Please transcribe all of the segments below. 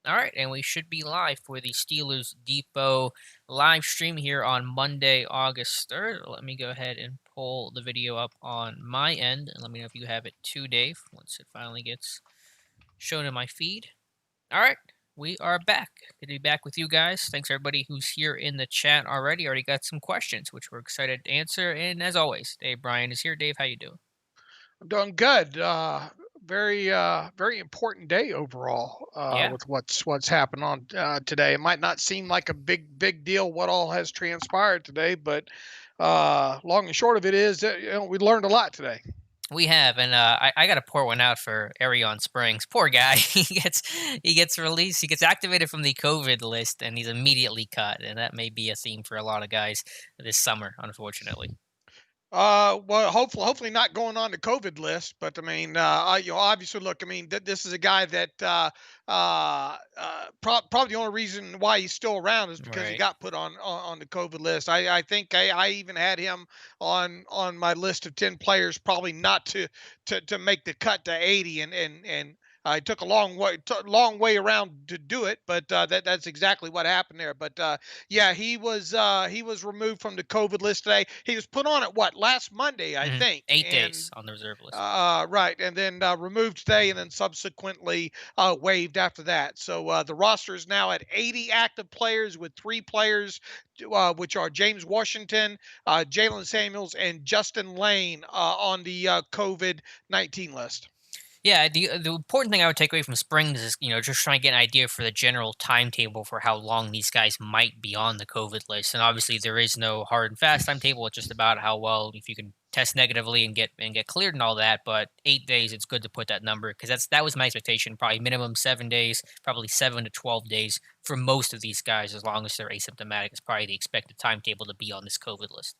All right, and we should be live for the Steelers Depot live stream here on Monday, August 3rd. Let me go ahead and pull the video up on my end, and let me know if you have it too, Dave, once it finally gets shown in my feed. All right, we are back. Good to be back with you guys. Thanks everybody who's here in the chat already. Already got some questions, which we're excited to answer. And as always, Dave Bryan is here. Dave, how you doing? I'm doing good. Very important day overall Yeah. with what's happened on today. It might not seem like a big deal what all has transpired today, but long and short of it is that, we learned a lot today. We have, and I got to pour one out for Arion Springs. Poor guy. He gets released. He gets activated from the COVID list, and he's immediately cut. And that may be a theme for a lot of guys this summer, unfortunately. Well, hopefully not going on the COVID list, but I mean, obviously, look, I mean, this is a guy that probably the only reason why he's still around is because he Right. got put on the COVID list. I think I even had him on my list of 10 players, probably not to make the cut to 80, and I took a long way around to do it, but that's exactly what happened there. But yeah, he was removed from the COVID list today. He was put on it what last Monday, I Hmm. think, 8 days and on the reserve list. right, and then removed today, and then subsequently waived after that. So the roster is now at 80 active players with 3 players, which are James Washington, Jalen Samuels, and Justin Lane on the COVID-19 list. Yeah, the important thing I would take away from Springs is, just trying to get an idea for the general timetable for how long these guys might be on the COVID list. And obviously, there is no hard and fast timetable. It's just about how well if you can test negatively and get cleared and all that. But 8 days, it's good to put that number because that was my expectation. Probably minimum 7 days, probably 7 to 12 days for most of these guys, as long as they're asymptomatic. Is probably the expected timetable to be on this COVID list.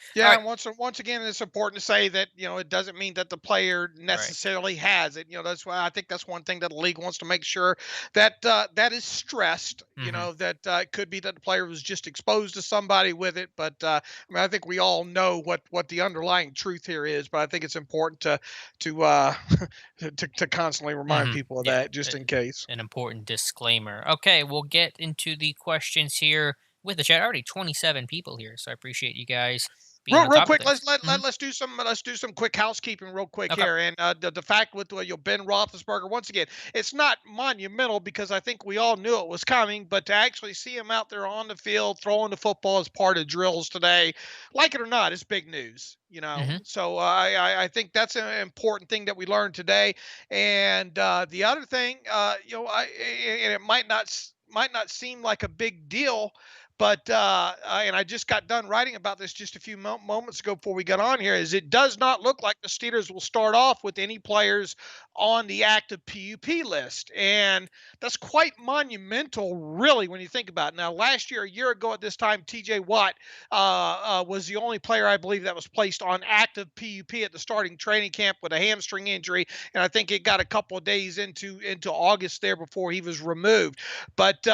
All Yeah, right, and once again, it's important to say that it doesn't mean that the player right. necessarily has it. That's why I think that's one thing that the league wants to make sure that that is stressed. Hmm. That it could be that the player was just exposed to somebody with it, but I mean, I think we all know what the underlying truth here is. But I think it's important to to constantly remind Hmm. people of Yeah. that, just in case. An important disclaimer. Okay, we'll get into the questions here with the chat. Already 27 people here, so I appreciate you guys being on Real top of quick, things. Hmm. let's do some quick housekeeping real quick Okay. here. And the fact with Ben Roethlisberger, once again, it's not monumental because I think we all knew it was coming, but to actually see him out there on the field throwing the football as part of drills today, like it or not, it's big news. Hmm. So I think that's an important thing that we learned today. And the other thing, and it might not seem like a big deal, but and I just got done writing about this just a few moments ago before we got on here. Is it does not look like the Steelers will start off with any players on the active PUP list, and that's quite monumental, really, when you think about it. Now, last year, a year ago at this time, T.J. Watt was the only player I believe that was placed on active PUP at the starting training camp with a hamstring injury, and I think it got a couple of days into August there before he was removed. But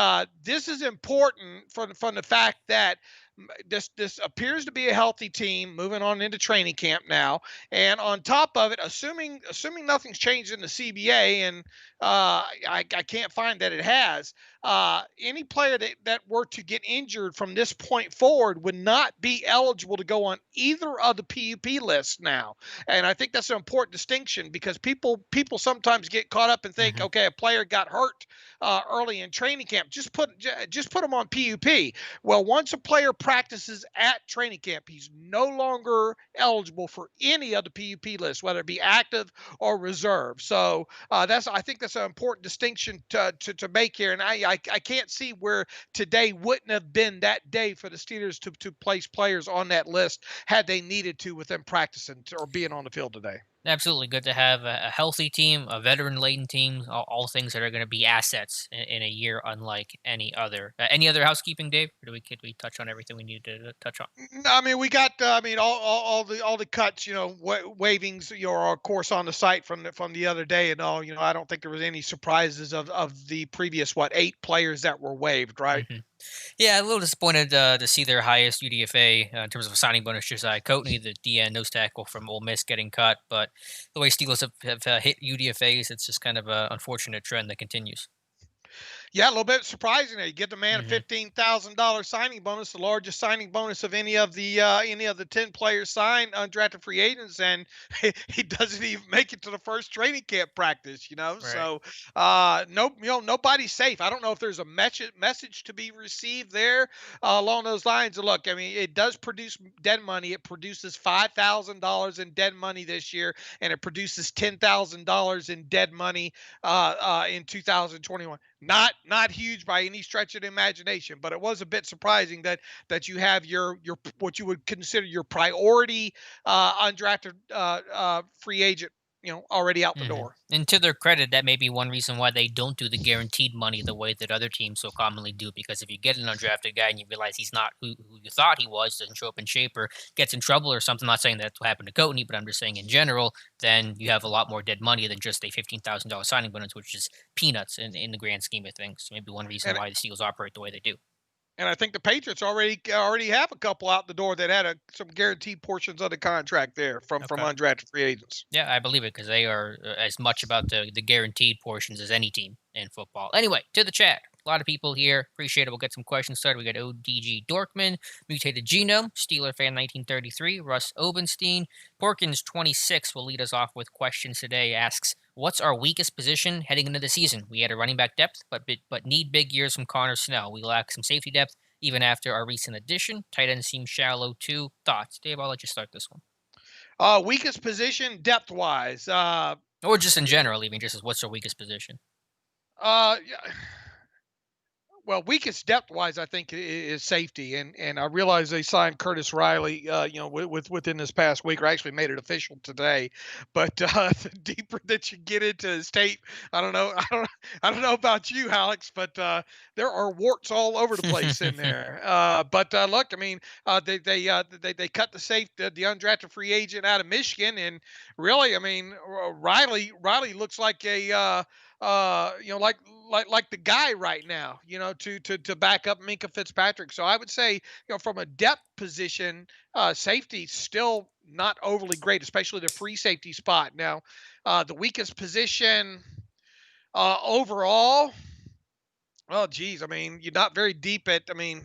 this is important from the fact that this appears to be a healthy team moving on into training camp now, and on top of it, assuming nothing's changed in the CBA, and I can't find that it has. Any player that were to get injured from this point forward would not be eligible to go on either of the PUP lists now, and I think that's an important distinction because people sometimes get caught up and think, Hmm. okay, a player got hurt early in training camp. Just put him on PUP. Well, once a player practices at training camp, he's no longer eligible for any of the PUP lists, whether it be active or reserve. So I think that's an important distinction to make here. And I can't see where today wouldn't have been that day for the Steelers to place players on that list had they needed to with them practicing or being on the field today. Absolutely good to have a healthy team, a veteran-laden team, all things that are going to be assets in a year unlike any other. Any other housekeeping, Dave? Or could we touch on everything we needed to touch on? No, I mean, we got. I mean, all the cuts. Wavings. Are of course on the site from the other day and all. I don't think there was any surprises of the previous 8 players that were waived. Right. Hmm. Yeah, a little disappointed to see their highest UDFA in terms of a signing bonus, Josiah Coatney, the DN nose tackle from Ole Miss, getting cut. But the way Steelers have hit UDFA's, it's just kind of an unfortunate trend that continues. Yeah, a little bit surprising there. You give the man a Hmm. $15,000 signing bonus, the largest signing bonus of any of the 10 players signed undrafted free agents, and he doesn't even make it to the first training camp practice. Right. So no, nobody's safe. I don't know if there's a message to be received there along those lines. Look, I mean, it does produce dead money. It produces $5,000 in dead money this year, and it produces $10,000 in dead money in 2021. Not huge by any stretch of the imagination, but it was a bit surprising that you have your what you would consider your priority undrafted free agent, already out the Hmm. door. And to their credit, that may be one reason why they don't do the guaranteed money the way that other teams so commonly do. Because if you get an undrafted guy and you realize he's not who you thought he was, doesn't show up in shape or gets in trouble or something, I'm not saying that's what happened to Coatney, but I'm just saying in general, then you have a lot more dead money than just a $15,000 signing bonus, which is peanuts in the grand scheme of things. Maybe one reason And why the Steelers operate the way they do. and I think the Patriots already have a couple out the door that had some guaranteed portions of the contract there from Okay. undrafted free agents. Yeah, I believe it because they are as much about the guaranteed portions as any team in football. Anyway, to the chat. A lot of people here. Appreciate it. We'll get some questions started. We got ODG Dorkman, Mutated Genome, Steeler Fan 1933, Russ Obenstein, Porkins 26 will lead us off with questions today. Asks, what's our weakest position heading into the season? We had a running back depth, but need big years from Connor Snell. We lack some safety depth even after our recent addition. Tight end seems shallow too. Thoughts, Dave? I'll let you start this one. Weakest position depth wise. Or just in general, even just as what's our weakest position? Yeah, well, weakest depth wise, I think is safety, and I realize they signed Curtis Riley, within this past week, or actually made it official today. But the deeper that you get into his tape, I don't know, I don't know about you, Alex, but there are warts all over the place in there. But look, I mean, they cut the undrafted free agent out of Michigan, and really, I mean, Riley looks like a like the guy right now, to back up Minka Fitzpatrick. So I would say, from a depth position, safety still not overly great, especially the free safety spot. Now, the weakest position overall. Oh, geez. I mean, you're not very deep at. I mean,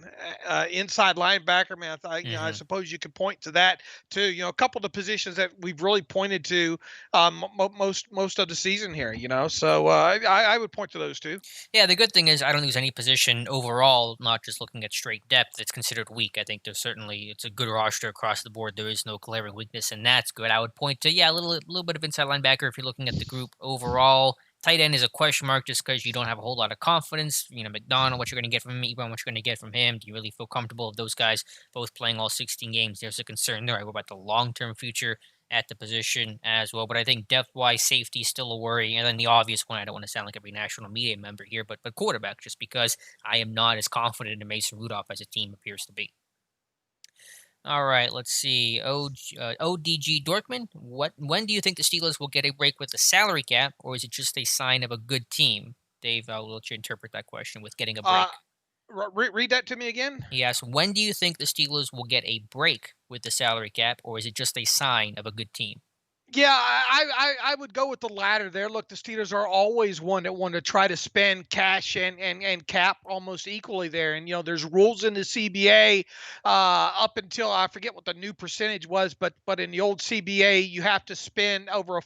inside linebacker. Man, I Hmm. suppose you could point to that too. A couple of the positions that we've really pointed to most of the season here. So I would point to those two. Yeah, the good thing is I don't think there's any position overall, not just looking at straight depth, that's considered weak. I think there's certainly it's a good roster across the board. There is no glaring weakness, and that's good. I would point to a little bit of inside linebacker if you're looking at the group overall. Tight end is a question mark just because you don't have a whole lot of confidence. McDonald, what you're going to get from him, Ebron, what you're going to get from him. Do you really feel comfortable with those guys both playing all 16 games? There's a concern there. I go about the long term future at the position as well. But I think depth wise, safety is still a worry. And then the obvious one, I don't want to sound like every national media member here, but quarterback, just because I am not as confident in Mason Rudolph as a team appears to be. All right, let's see. ODG Dorkman, when do you think the Steelers will get a break with the salary cap, or is it just a sign of a good team? Dave, I'll let you interpret that question with getting a Uh, break. read that to me again. He asks, when do you think the Steelers will get a break with the salary cap, or is it just a sign of a good team? Yeah, I would go with the latter there. Look, the Steelers are always one that want to try to spend cash and cap almost equally there. And there's rules in the CBA up until I forget what the new percentage was, but in the old CBA you have to spend over a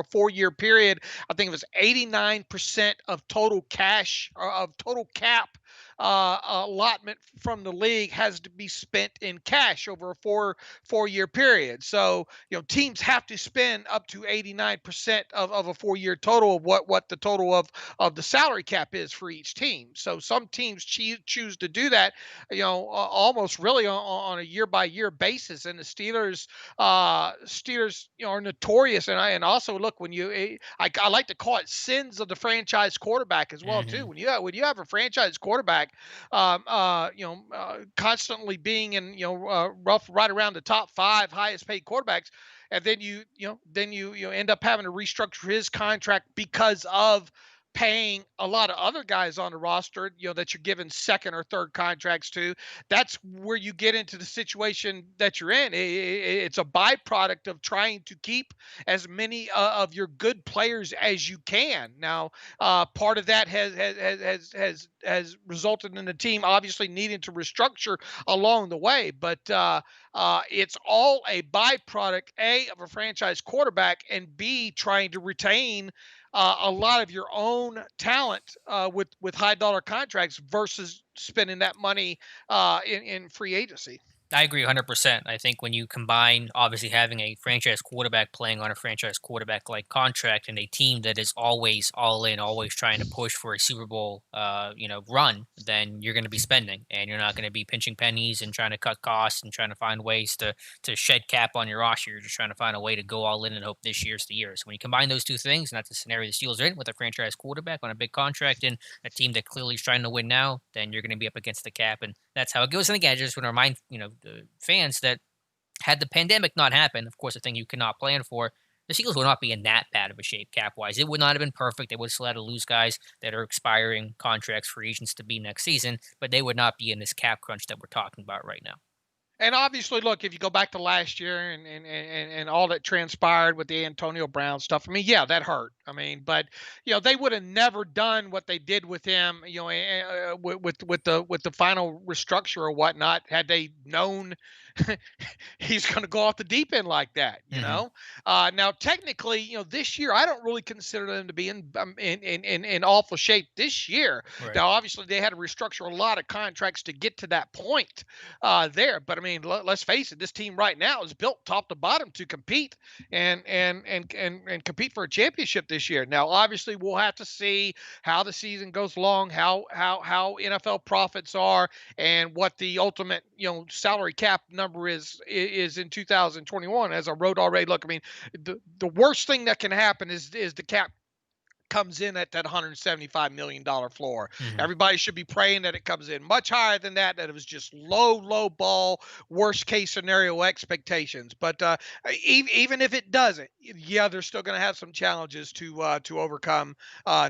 4 year period. I think it was 89% of total cash or of total cap allotment from the league has to be spent in cash over a four year period. So teams have to spend up to 89% of a 4 year total of what the total of the salary cap is for each team. So some teams choose to do that, almost really on a year by year basis. And the Steelers, are notorious. And also look, I like to call it sins of the franchise quarterback as well too. Hmm. When you have a franchise quarterback, constantly being in rough right around the top five highest paid quarterbacks, and then you end up having to restructure his contract paying a lot of other guys on the roster, that you're giving second or third contracts to. That's where you get into the situation that you're in. It's a byproduct of trying to keep as many of your good players as you can. Now, part of that has resulted in the team obviously needing to restructure along the way, but it's all a byproduct, A, of a franchise quarterback, and B, trying to retain a lot of your own talent with high dollar contracts versus spending that money in free agency. I agree 100%. I think when you combine obviously having a franchise quarterback playing on a franchise quarterback like contract and a team that is always all in, always trying to push for a Super Bowl, run, then you're going to be spending and you're not going to be pinching pennies and trying to cut costs and trying to find ways to shed cap on your roster. You're just trying to find a way to go all in and hope this year's the year. So when you combine those two things, and that's the scenario the Steelers are in with a franchise quarterback on a big contract and a team that clearly is trying to win now, then you're going to be up against the cap, and that's how it goes. And again, I just want to remind the fans that had the pandemic not happened, of course, a thing you cannot plan for, the Seagulls would not be in that bad of a shape cap wise. It would not have been perfect. They would still have to lose guys that are expiring contracts for agents to be next season, but they would not be in this cap crunch that we're talking about right now. And obviously, look, if you go back to last year and all that transpired with the Antonio Brown stuff, I mean, yeah, that hurt. I mean, but they would have never done what they did with him, with the final restructure or whatnot, had they known he's going to go off the deep end like that. Hmm. Now technically, this year I don't really consider them to be in awful shape this year. Right. Now, obviously, they had to restructure a lot of contracts to get to that point there. But I mean, let's face it, this team right now is built top to bottom to compete and compete for a championship this year. Now, obviously, we'll have to see how the season goes along, how NFL profits are, and what the ultimate salary cap number is in 2021. As I wrote already, look, I mean, the worst thing that can happen is the cap comes in at that $175 million floor. Hmm. Everybody should be praying that it comes in much higher than that, that it was just low ball, worst case scenario expectations. But even if it doesn't, yeah, they're still going to have some challenges to overcome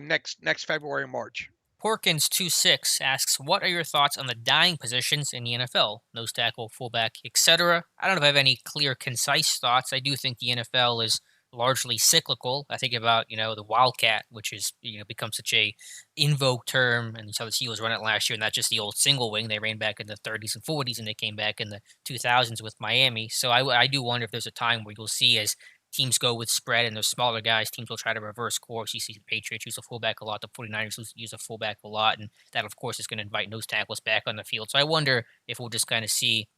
next February and March. Porkins26 asks, what are your thoughts on the dying positions in the NFL? Nose tackle, fullback, etc. I don't know if I have any clear, concise thoughts. I do think the NFL is largely cyclical. I think about, the Wildcat, which is, become such a invoked term, and you saw the Steelers run it last year, and not just the old single wing. They ran back in the 30s and 40s, and they came back in the 2000s with Miami. So I do wonder if there's a time where you'll see as teams go with spread and those smaller guys, teams will try to reverse course. You see the Patriots use a fullback a lot, the 49ers use a fullback a lot, and that, of course, is going to invite nose tackles back on the field. So I wonder if we'll just kind of see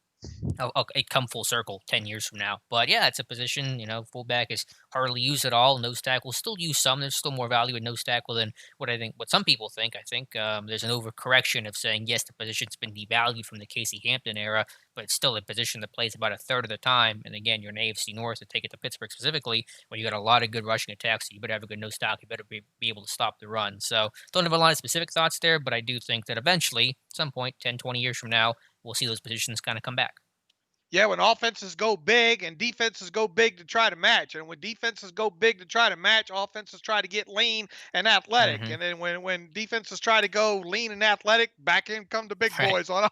it come full circle 10 years from now. But yeah, it's a position, fullback is hardly used at all. Nose tackle still use some. There's still more value in nose tackle than what some people think. I think there's an overcorrection of saying, yes, the position's been devalued from the Casey Hampton era, but it's still a position that plays about a third of the time. And again, you're in AFC North, to take it to Pittsburgh specifically, where you got a lot of good rushing attacks. So you better have a good nose tackle. You better be able to stop the run. So don't have a lot of specific thoughts there, but I do think that eventually, at some point, 10, 20 years from now, we'll see those positions kind of come back. Yeah, when offenses go big and defenses go big to try to match. And when defenses go big to try to match, offenses try to get lean and athletic. Hmm. And then when defenses try to go lean and athletic, back in come the big Right. boys on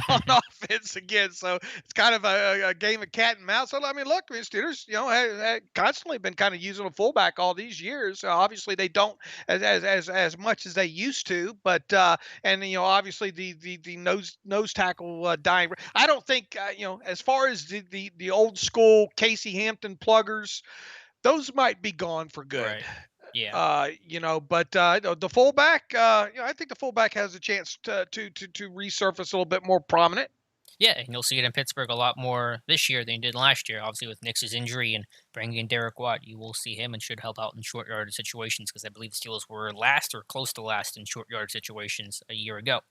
on offense again. So it's kind of a game of cat and mouse. So I mean, look, I mean, Steelers, have constantly been kind of using a fullback all these years. Obviously, they don't as much as they used to, but and obviously the nose tackle dying. I don't think as far as the old school Casey Hampton pluggers, those might be gone for good. Right. Yeah. But the fullback, I think the fullback has a chance to resurface a little bit more prominent. Yeah, and you'll see it in Pittsburgh a lot more this year than you did last year. Obviously, with Nix's injury and bringing in Derek Watt, you will see him and should help out in short yard situations, because I believe the Steelers were last or close to last in short yard situations a year ago.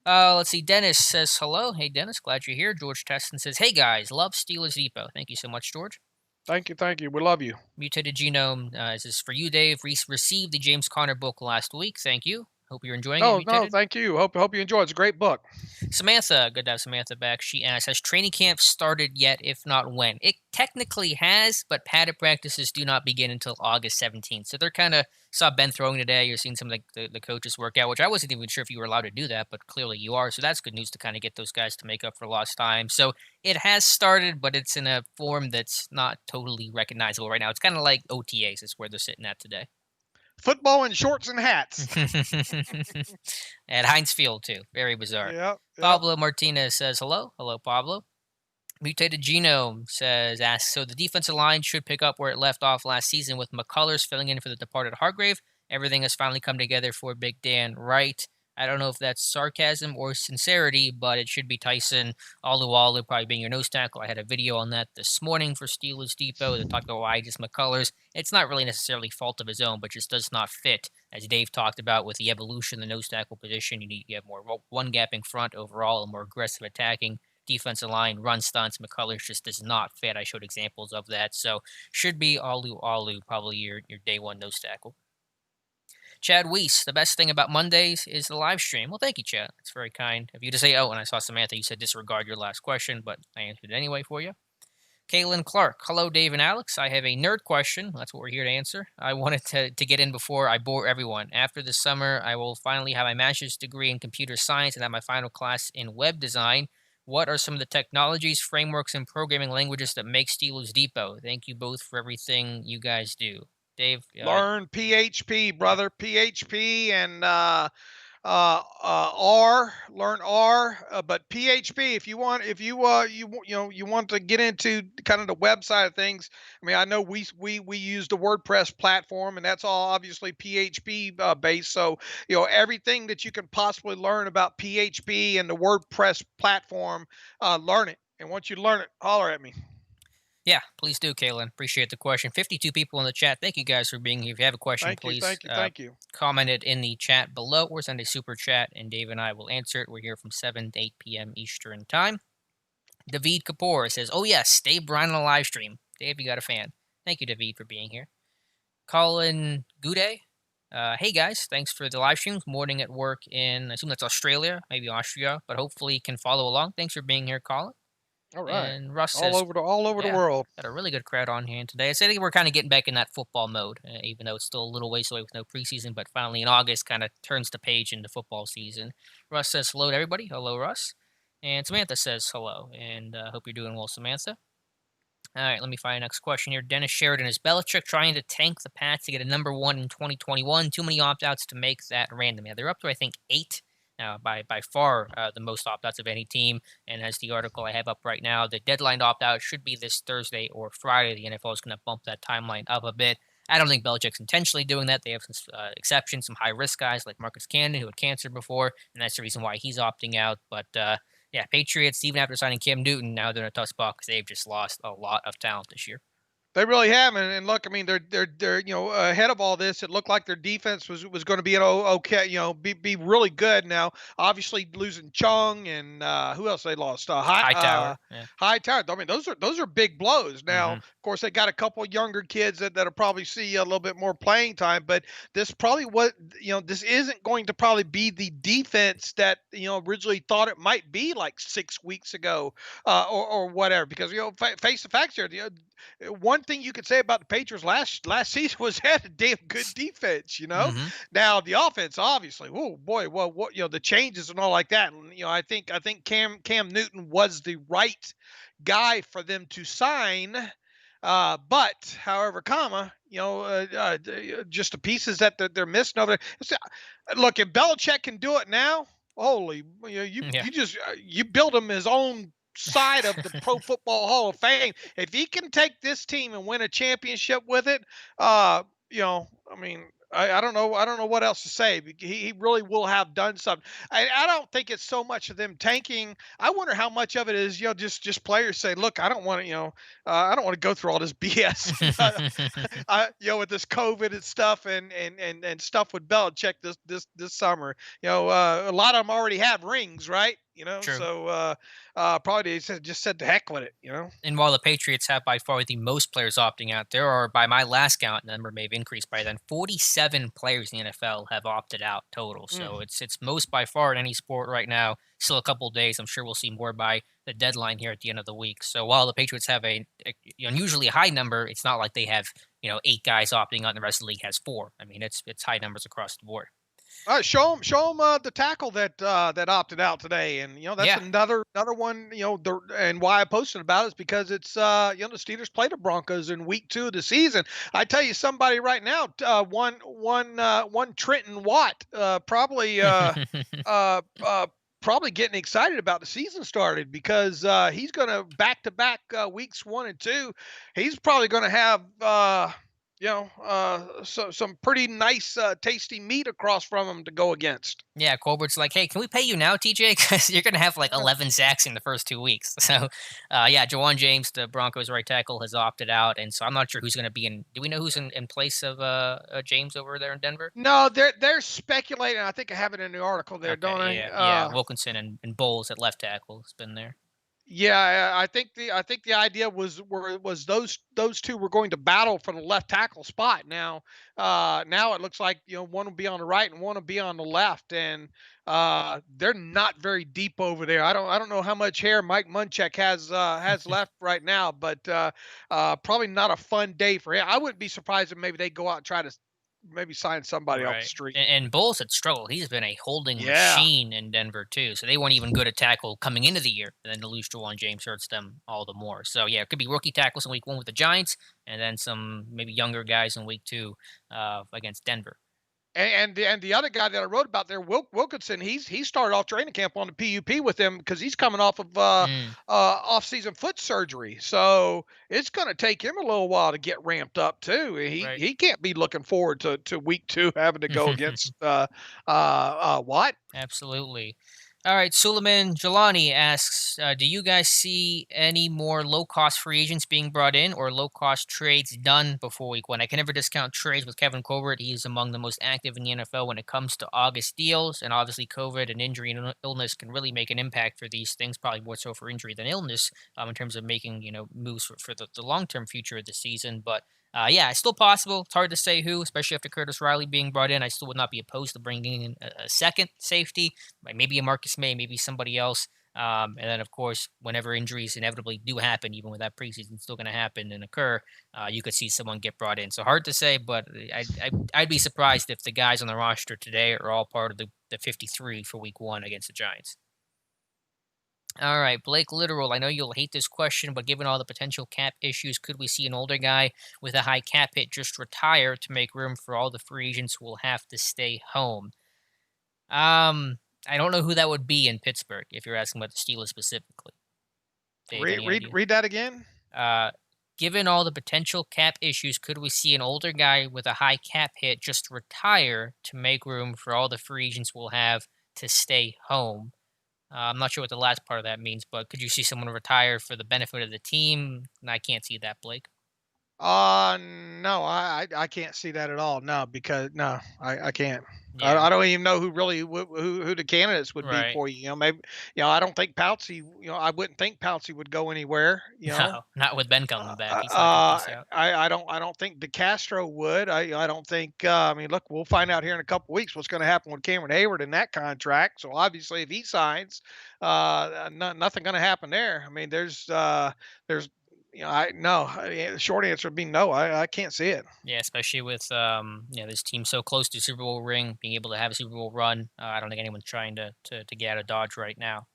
Let's see. Dennis says hello. Hey, Dennis, glad you're here. George Teston says, hey, guys, love Steelers Depot. Thank you so much, George. Thank you, thank you. We love you. Mutated Genome, this is for you, Dave. Received the James Conner book last week. Thank you. Hope you're enjoying it, No, no, mutated. thank you. Hope you enjoy it. It's a great book. Samantha, good to have Samantha back. She asks, has training camp started yet? If not, when? It technically has, but padded practices do not begin until August 17th. So they're kind of, saw Ben throwing today. You're seeing some of the coaches work out, which I wasn't even sure if you were allowed to do that, but clearly you are. So that's good news to kind of get those guys to make up for lost time. So it has started, but it's in a form that's not totally recognizable right now. It's kind of like OTAs is where they're sitting at today. Football in shorts and hats. At Heinz Field, too. Very bizarre. Yep, yep. Pablo Martinez says hello. Hello, Pablo. Mutated Genome asks, so the defensive line should pick up where it left off last season with McCullers filling in for the departed Hargrave. Everything has finally come together for Big Dan, right? I don't know if that's sarcasm or sincerity, but it should be Tyson Alualu probably being your nose tackle. I had a video on that this morning for Steelers Depot that talked about why just McCullers. It's not really necessarily fault of his own, but just does not fit. As Dave talked about with the evolution of the nose tackle position, you have more one gapping front overall and more aggressive attacking defensive line, run stunts. McCullers just does not fit. I showed examples of that. So should be Alu probably your day one nose tackle. Chad Weiss, the best thing about Mondays is the live stream. Well, thank you, Chad. It's very kind of you to say. Oh, and I saw Samantha, you said disregard your last question, but I answered it anyway for you. Kaylin Clark. Hello, Dave and Alex. I have a nerd question. That's what we're here to answer. I wanted to get in before I bore everyone. After this summer, I will finally have my master's degree in computer science and have my final class in web design. What are some of the technologies, frameworks, and programming languages that make Steelers Depot? Thank you both for everything you guys do. Dave? Learn PHP, brother. PHP and R, learn R, but PHP. If you want to get into kind of the website of things. I mean, I know we use the WordPress platform, and that's all obviously PHP based. So everything that you can possibly learn about PHP and the WordPress platform, learn it. And once you learn it, holler at me. Yeah, please do, Kaylin. Appreciate the question. 52 people in the chat. Thank you guys for being here. If you have a question, Thank you, please thank you, thank you. comment it in the chat below or send a super chat, and Dave and I will answer it. We're here from 7 to 8 p.m. Eastern Time. David Kapoor says, oh, yes, Dave Bryan on a live stream. Dave, you got a fan. Thank you, David, for being here. Colin Goudet. Hey, guys. Thanks for the live stream. Morning at work in, I assume that's Australia, maybe Austria, but hopefully you can follow along. Thanks for being here, Colin. All right. And Russ all says, over the yeah, world. got a really good crowd on hand today. I think we're kind of getting back in that football mode, even though it's still a little ways away with no preseason. But finally, in August, kind of turns the page into football season. Russ says hello to everybody. Hello, Russ. And Samantha says hello. And hope you're doing well, Samantha. All right, let me find the next question here. Dennis Sheridan, is Belichick trying to tank the Pats to get a number one in 2021? Too many opt-outs to make that random. Yeah, they're up to, I think, 8. By far the most opt-outs of any team. And as the article I have up right now, the deadline opt-out should be this Thursday or Friday. The NFL is going to bump that timeline up a bit. I don't think Belichick's intentionally doing that. They have some exceptions, some high-risk guys like Marcus Cannon, who had cancer before, and that's the reason why he's opting out. But, yeah, Patriots, even after signing Cam Newton, now they're in a tough spot because they've just lost a lot of talent this year. They really haven't. And look, I mean, they're ahead of all this. It looked like their defense was going to be okay, be really good. Now, obviously losing Chung and who else they lost? Hightower. Yeah. Hightower. I mean, those are big blows. Now, Mm-hmm. of course, they got a couple of younger kids that'll probably see a little bit more playing time. But this probably this isn't going to probably be the defense that originally thought it might be like 6 weeks ago, or whatever. Because face the facts here. One thing you could say about the Patriots last season was they had a damn good defense. Mm-hmm. Now the offense, obviously, oh boy, well, what the changes and all like that. And I think Cam Newton was the right guy for them to sign. But however, just the pieces that they're missing over there. Look, if Belichick can do it now, holy, Yeah. you build him his own side of the Pro Football Hall of Fame. If he can take this team and win a championship with it, I mean, I don't know what else to say. He really will have done something. I don't think it's so much of them tanking. I wonder how much of it is just players say, look, I don't want to I don't want to go through all this BS with this COVID and stuff and stuff with Belichick this summer. A lot of them already have rings, right? True. So probably they just said the heck with it. And while the Patriots have by far the most players opting out, there are, by my last count, the number may have increased by then, 47 players in the NFL have opted out total. Mm. So it's most by far in any sport right now. Still a couple of days. I'm sure we'll see more by the deadline here at the end of the week. So while the Patriots have a unusually high number, it's not like they have 8 guys opting out and the rest of the league has 4. I mean, it's high numbers across the board. Show him the tackle that opted out today, and that's Yeah. another one. And why I posted about it is because it's the Steelers play the Broncos in week 2 of the season. I tell you, somebody right now, one Trenton Watt, uh, uh, probably getting excited about the season started because he's going to back weeks 1 and 2. He's probably going to have some pretty nice, tasty meat across from him to go against. Yeah, Colbert's like, "Hey, can we pay you now, TJ? Because you're gonna have like Yeah. 11 sacks in the first 2 weeks." So, yeah, Jawan James, the Broncos' right tackle, has opted out, and so I'm not sure who's gonna be in. Do we know who's in place of James over there in Denver? No, they're speculating. I think I have it in the article there, don't Okay, I? yeah. Wilkinson and Bowles at left tackle has been there. Yeah, I think the idea was those two were going to battle for the left tackle spot. Now it looks like one will be on the right and one will be on the left, and they're not very deep over there. I don't know how much hair Mike Munchak has left right now, but probably not a fun day for him. I wouldn't be surprised if maybe they go out and try to maybe sign somebody off the Right. street. And Bowles had struggled. He's been a holding Yeah. machine in Denver too. So they weren't even good at tackle coming into the year. And then to lose Jawan James hurts them all the more. So yeah, it could be rookie tackles in week 1 with the Giants, and then some maybe younger guys in week 2 against Denver. And the other guy that I wrote about there, Wilkinson, he started off training camp on the PUP with him because he's coming off of Mm, off-season foot surgery, so it's going to take him a little while to get ramped up too. He right. he can't be looking forward to week 2 having to go against what? Absolutely. All right, Suleiman Jelani asks, do you guys see any more low-cost free agents being brought in or low-cost trades done before week 1? I can never discount trades with Kevin Colbert. He's among the most active in the NFL when it comes to August deals, and obviously COVID and injury and illness can really make an impact for these things, probably more so for injury than illness, in terms of making moves for the long-term future of the season. But yeah, it's still possible. It's hard to say who, especially after Curtis Riley being brought in. I still would not be opposed to bringing in a second safety, like maybe a Marcus May, maybe somebody else. And then, of course, whenever injuries inevitably do happen, even with that preseason still going to happen and occur, you could see someone get brought in. So hard to say, but I'd be surprised if the guys on the roster today are all part of the 53 for week 1 against the Giants. All right, Blake Literal. I know you'll hate this question, but given all the potential cap issues, could we see an older guy with a high cap hit just retire to make room for all the free agents who will have to stay home? I don't know who that would be in Pittsburgh if you're asking about the Steelers specifically. Dave, Read any read idea? read that again. Uh, Given all the potential cap issues, could we see an older guy with a high cap hit just retire to make room for all the free agents we'll have to stay home? I'm not sure what the last part of that means, but could you see someone retire for the benefit of the team? I can't see that, Blake. No, I can't see that at all. No, because no, I can't. I, Yeah, I don't even know who the candidates would be right. for you. Maybe I don't think Pouncey. I wouldn't think Pouncey would go anywhere. No, not with Ben coming back. He's not going to Uh, peace out. I don't think DeCastro would. I don't think. I mean, look, we'll find out here in a couple weeks what's going to happen with Cameron Hayward in that contract. So obviously, if he signs, nothing going to happen there. I mean, there's I no. The short answer would be no. I can't see it. Yeah, especially with this team so close to Super Bowl ring, being able to have a Super Bowl run. I don't think anyone's trying to get out of Dodge right now.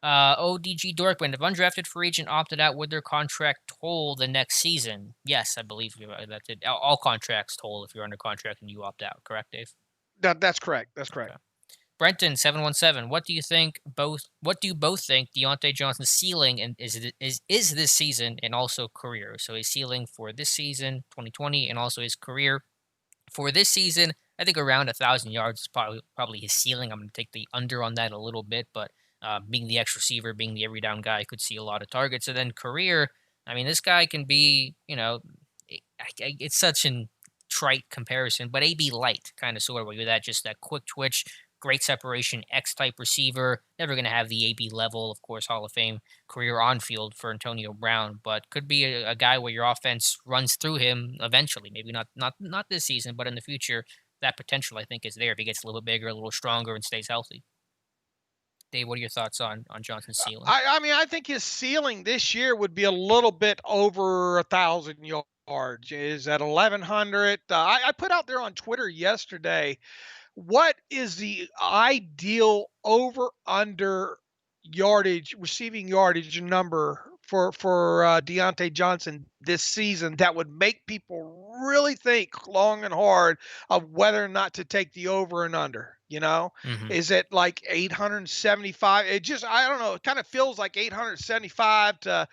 ODG Dorkman, if undrafted free agent opted out, would their contract toll the next season? Yes, I believe that's it. All contracts toll if you're under contract and you opt out. Correct, Dave? That's correct. That's Okay. correct. Brenton 717. What do you think? What do you both think Deontay Johnson's ceiling and is this season and also career? So his ceiling for this season, 2020, and also his career for this season. I think around 1,000 yards is probably his ceiling. I'm going to take the under on that a little bit, but being the X receiver, being the every down guy, could see a lot of targets. And then career, I mean, this guy can be, it's such an trite comparison, but AB light kind of sort of where that just that quick twitch, great separation, X type receiver. Never going to have the AB level, of course, Hall of Fame career on field for Antonio Brown, but could be a guy where your offense runs through him eventually. Maybe not this season, but in the future. That potential, I think, is there if he gets a little bigger, a little stronger, and stays healthy. Dave, what are your thoughts on Johnson's ceiling? I mean, I think his ceiling this year would be a little bit over 1,000 yards. Is at 1,100. I put out there on Twitter yesterday, what is the ideal over under yardage, receiving yardage number for Deontay Johnson this season that would make people really think long and hard of whether or not to take the over and under? Hmm. Is it like 875? It just, I don't know. It kind of feels like 875 to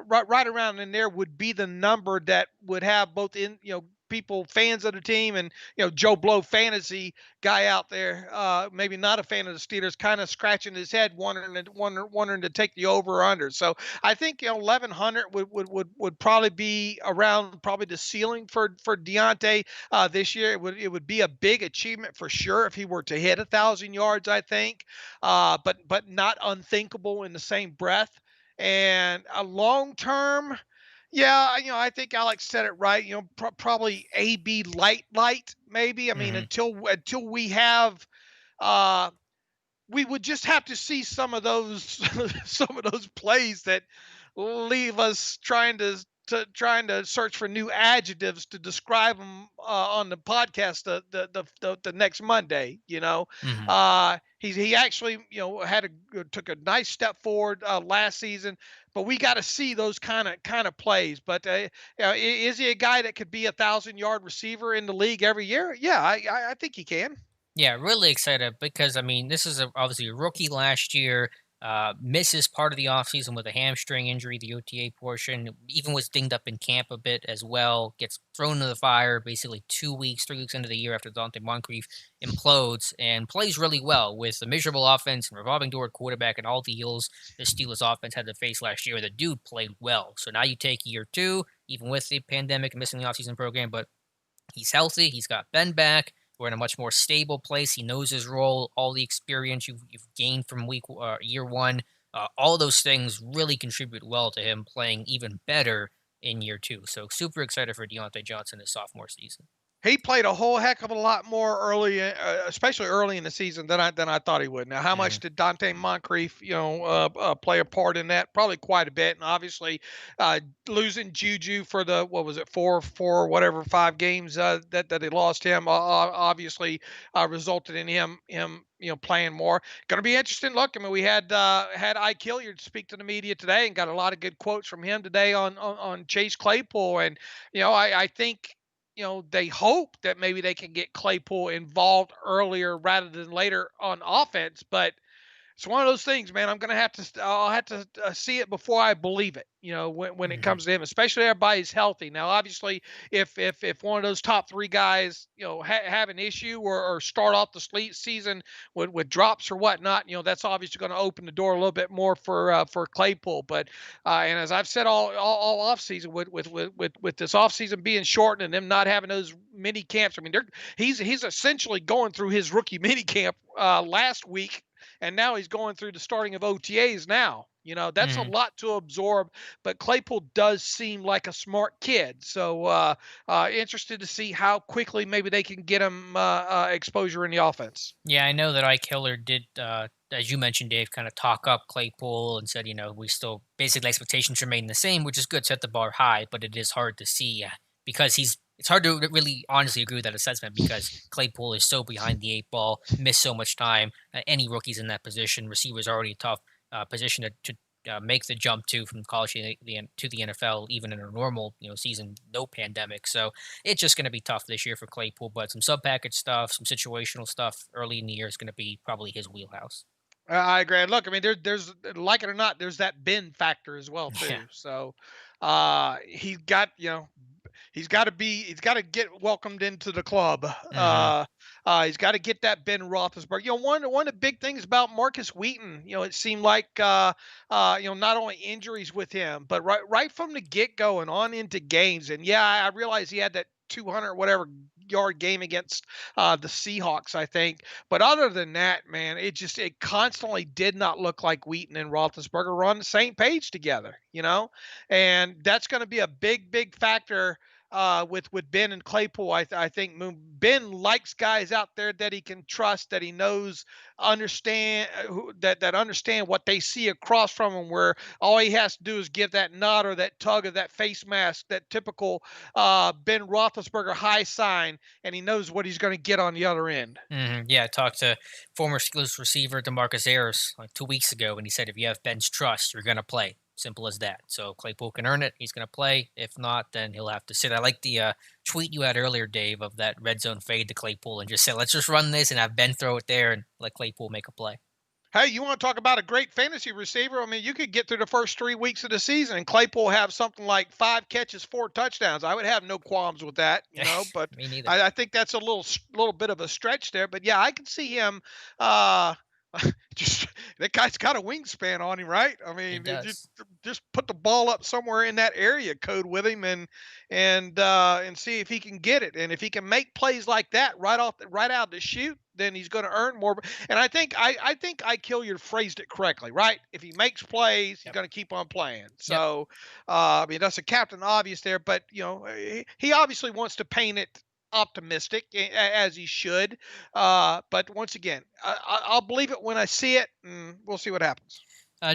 right around in there would be the number that would have both people, fans of the team, and Joe Blow fantasy guy out there, maybe not a fan of the Steelers, kind of scratching his head, wondering to take the over or under. So I think 1,100 would probably be around probably the ceiling for Deontay this year. It would be a big achievement for sure if he were to hit 1,000 yards. I think, but not unthinkable in the same breath. And a long term, yeah, I think Alex said it right. Probably AB light, maybe. I mean, Hmm. until we have, uh, we would just have to see some of those some of those plays that leave us trying to search for new adjectives to describe them on the podcast the next Monday. Hmm. He actually took a nice step forward last season, but we got to see those kind of plays. But is he a guy that could be 1,000 yard receiver in the league every year? Yeah, I think he can. Yeah, really excited because I mean, this is obviously a rookie last year. Misses part of the offseason with a hamstring injury, the OTA portion. Even was dinged up in camp a bit as well. Gets thrown into the fire basically 2 weeks, 3 weeks into the year after Dante Moncrief implodes and plays really well with a miserable offense and revolving door quarterback and all the heels the Steelers offense had to face last year. The dude played well. So now you take year two, even with the pandemic and missing the offseason program, but he's healthy. He's got Ben back. We're in a much more stable place. He knows his role. All the experience you've gained from year one, all those things really contribute well to him playing even better in year two. So super excited for Deontay Johnson his sophomore season. He played a whole heck of a lot more early, especially early in the season than I thought he would. Now, how Hmm. much did Dante Moncrief, play a part in that? Probably quite a bit. And obviously, losing Juju for the what was it, four, whatever, 5 games that they lost him, obviously resulted in him playing more. Going to be interesting. Look, I mean, we had Ike Hilliard speak to the media today and got a lot of good quotes from him today on Chase Claypool, and I think they hope that maybe they can get Claypool involved earlier rather than later on offense. But it's one of those things, man. I'll have to see it before I believe it. When it Hmm. comes to him, especially everybody's healthy. Now, obviously, if one of those top three guys, have an issue or start off the season with drops or whatnot, that's obviously going to open the door a little bit more for Claypool. But and as I've said all off season, with this off season being shortened and them not having those mini camps, I mean, he's essentially going through his rookie mini camp last week, and now he's going through the starting of OTAs now. That's a Hmm. lot to absorb, but Claypool does seem like a smart kid. So interested to see how quickly maybe they can get him exposure in the offense. Yeah, I know that Ike Hilliard did, as you mentioned, Dave, kind of talk up Claypool and said, we still basically expectations remain the same, which is good, set the bar high, but it is hard to see because it's hard to really honestly agree with that assessment because Claypool is so behind the eight ball, missed so much time. Any rookies in that position, receivers already a tough position to make the jump to from college to the NFL, even in a normal season, no pandemic. So it's just going to be tough this year for Claypool, but some sub package stuff, some situational stuff early in the year is going to be probably his wheelhouse. I agree. And look, I mean, there's like it or not, there's that Ben factor as well Yeah. too. So he's got he's got to get welcomed into the club. Hmm. He's got to get that Ben Roethlisberger. One of the big things about Marcus Wheaton, it seemed like not only injuries with him, but right from the get go and on into games. And yeah, I realize he had that 200 whatever 100-yard game against the Seahawks, I think. But other than that, man, it constantly did not look like Wheaton and Roethlisberger were on the same page together, and that's going to be a big factor with Ben and Claypool. I think Ben likes guys out there that he can trust, that he knows understand that understand what they see across from him, where all he has to do is give that nod or that tug of that face mask, that typical Ben Roethlisberger high sign, and he knows what he's going to get on the other end. Yeah, I talked to former Steelers receiver DeMarcus Ayers like 2 weeks ago, and he said if you have Ben's trust, you're going to play. Simple as that. So Claypool can earn it. He's going to play. If not, then he'll have to sit. I like the tweet you had earlier, Dave, of that red zone fade to Claypool and just say, let's just run this and have Ben throw it there and let Claypool make a play. Hey, you want to talk about a great fantasy receiver? I mean, you could get through the first 3 weeks of the season and Claypool have something like 5 catches, 4 touchdowns. I would have no qualms with that, but Me neither. I think that's a little bit of a stretch there. But yeah, I can see him. Uh, just that guy's got a wingspan on him, right? I He mean, does. just put the ball up somewhere in that area code with him, and see if he can get it. And if he can make plays like that right out the chute, then he's going to earn more. And I think I Hilliard phrased it correctly, right? If he makes plays, he's Yep. going to keep on playing. Yep. So, I mean, that's a captain obvious there, but he obviously wants to paint it optimistic, as he should. But once again, I'll believe it when I see it, and we'll see what happens.